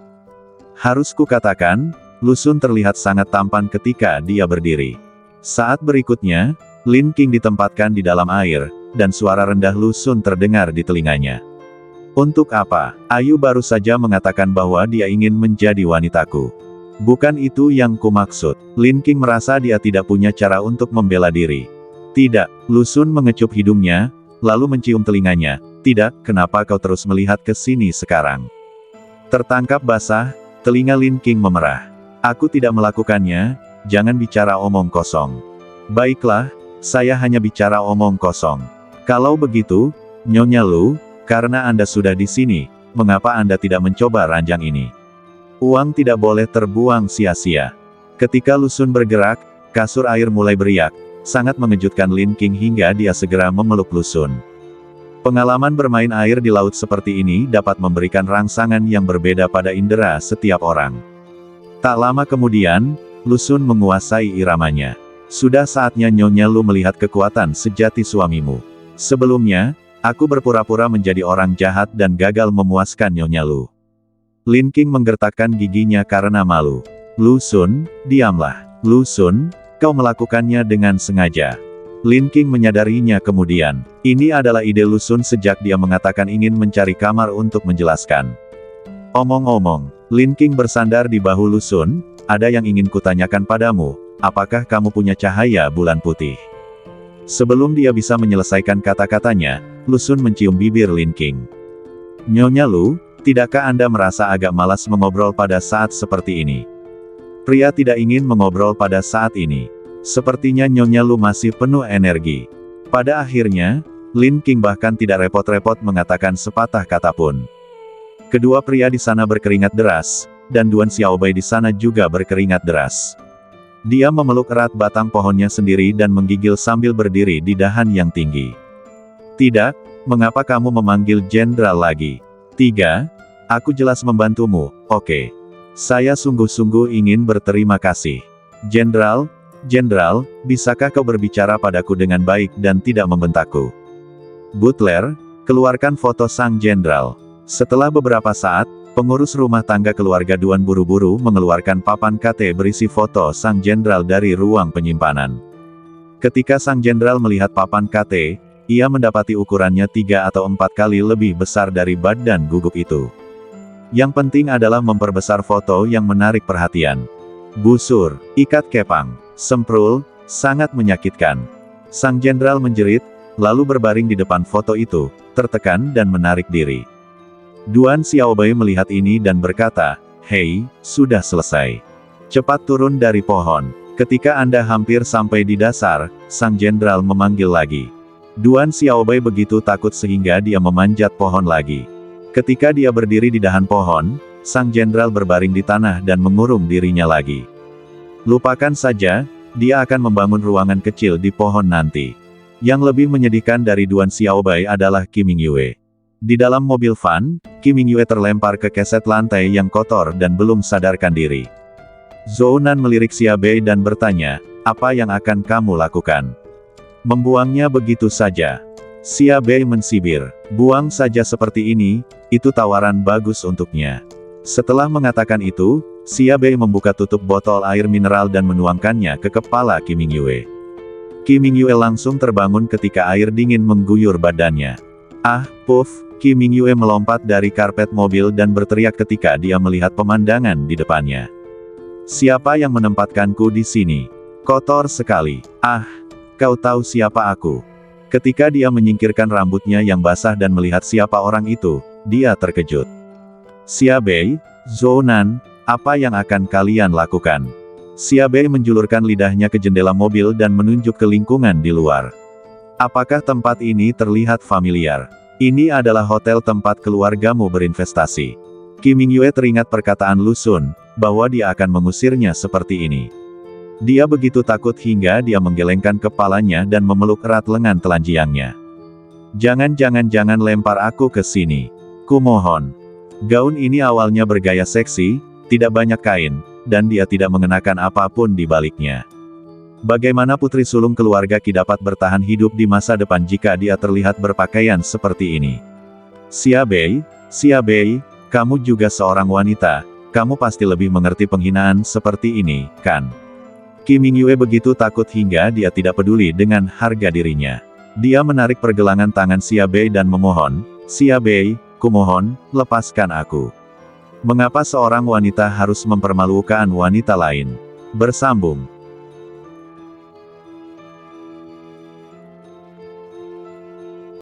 Harus kukatakan, Lu Xun terlihat sangat tampan ketika dia berdiri. Saat berikutnya, Lin King ditempatkan di dalam air, dan suara rendah Lu Xun terdengar di telinganya. Untuk apa? Ayu baru saja mengatakan bahwa dia ingin menjadi wanitaku. Bukan itu yang kumaksud. Lin King merasa dia tidak punya cara untuk membela diri. Tidak, Lu Xun mengecup hidungnya, lalu mencium telinganya. Tidak, kenapa kau terus melihat ke sini sekarang? Tertangkap basah, telinga Lin King memerah. Aku tidak melakukannya, jangan bicara omong kosong. Baiklah, saya hanya bicara omong kosong. Kalau begitu, Nyonya Lu, karena Anda sudah di sini, mengapa Anda tidak mencoba ranjang ini? Uang tidak boleh terbuang sia-sia. Ketika Lu Xun bergerak, kasur air mulai beriak, sangat mengejutkan Lin King hingga dia segera memeluk Lu Xun. Pengalaman bermain air di laut seperti ini dapat memberikan rangsangan yang berbeda pada indera setiap orang. Tak lama kemudian, Lu Xun menguasai iramanya. Sudah saatnya Nyonya Lu melihat kekuatan sejati suamimu. Sebelumnya, aku berpura-pura menjadi orang jahat dan gagal memuaskan Nyonya Lu. Lin King menggertakkan giginya karena malu. Lu Xun, diamlah. Lu Xun, kau melakukannya dengan sengaja. Lin King menyadarinya kemudian. Ini adalah ide Lu Xun sejak dia mengatakan ingin mencari kamar untuk menjelaskan. Omong-omong, Lin King bersandar di bahu Lu Xun, ada yang ingin kutanyakan padamu, apakah kamu punya cahaya bulan putih? Sebelum dia bisa menyelesaikan kata-katanya, Lu Xun mencium bibir Lin King. Nyonya Lu, tidakkah Anda merasa agak malas mengobrol pada saat seperti ini? Pria tidak ingin mengobrol pada saat ini. Sepertinya Nyonya Lu masih penuh energi. Pada akhirnya, Lin King bahkan tidak repot-repot mengatakan sepatah kata pun. Kedua pria di sana berkeringat deras, dan Duan Xiaobai di sana juga berkeringat deras. Dia memeluk erat batang pohonnya sendiri dan menggigil sambil berdiri di dahan yang tinggi. Tidak, mengapa kamu memanggil jenderal lagi? 3. Aku jelas membantumu, oke. Saya sungguh-sungguh ingin berterima kasih. Jenderal, bisakah kau berbicara padaku dengan baik dan tidak membentakku? Butler, keluarkan foto sang jenderal. Setelah beberapa saat, pengurus rumah tangga keluarga Duan buru-buru mengeluarkan papan KT berisi foto sang jenderal dari ruang penyimpanan. Ketika sang jenderal melihat papan KT, ia mendapati ukurannya 3 atau 4 kali lebih besar dari badan guguk itu. Yang penting adalah memperbesar foto yang menarik perhatian. Busur, ikat kepang, semprul, sangat menyakitkan. Sang jenderal menjerit, lalu berbaring di depan foto itu, tertekan dan menarik diri. Duan Xiaobai melihat ini dan berkata, "Hei, sudah selesai. Cepat turun dari pohon." Ketika Anda hampir sampai di dasar, sang jenderal memanggil lagi. Duan Xiaobai begitu takut sehingga dia memanjat pohon lagi. Ketika dia berdiri di dahan pohon, sang jenderal berbaring di tanah dan mengurung dirinya lagi. Lupakan saja, dia akan membangun ruangan kecil di pohon nanti. Yang lebih menyedihkan dari Duan Xiaobai adalah Kim Mingyue. Di dalam mobil van, Kim Mingyue terlempar ke keset lantai yang kotor dan belum sadarkan diri. Zhou Nan melirik Xia Bei dan bertanya, apa yang akan kamu lakukan? Membuangnya begitu saja. Xia Bei mensibir, buang saja seperti ini, itu tawaran bagus untuknya. Setelah mengatakan itu, Xia Bei membuka tutup botol air mineral dan menuangkannya ke kepala Kim Mingyue. Kim Mingyue langsung terbangun ketika air dingin mengguyur badannya. Ah, puff, Kim Mingyue melompat dari karpet mobil dan berteriak ketika dia melihat pemandangan di depannya. Siapa yang menempatkanku di sini? Kotor sekali. Ah, kau tahu siapa aku? Ketika dia menyingkirkan rambutnya yang basah dan melihat siapa orang itu, dia terkejut. Xia Bei, Zhou Nan, apa yang akan kalian lakukan? Xia Bei menjulurkan lidahnya ke jendela mobil dan menunjuk ke lingkungan di luar. Apakah tempat ini terlihat familiar? Ini adalah hotel tempat keluargamu berinvestasi. Kim Mingyue teringat perkataan Lu Xun, bahwa dia akan mengusirnya seperti ini. Dia begitu takut hingga dia menggelengkan kepalanya dan memeluk erat lengan telanjangnya. Jangan lempar aku ke sini. Kumohon. Gaun ini awalnya bergaya seksi, tidak banyak kain, dan dia tidak mengenakan apapun di baliknya. Bagaimana putri sulung keluarga Qi dapat bertahan hidup di masa depan jika dia terlihat berpakaian seperti ini? Xia Bei, kamu juga seorang wanita, kamu pasti lebih mengerti penghinaan seperti ini, kan? Kim Mingyue begitu takut hingga dia tidak peduli dengan harga dirinya. Dia menarik pergelangan tangan Xia Bei dan memohon, Xia Bei, kumohon, lepaskan aku. Mengapa seorang wanita harus mempermalukan wanita lain? Bersambung.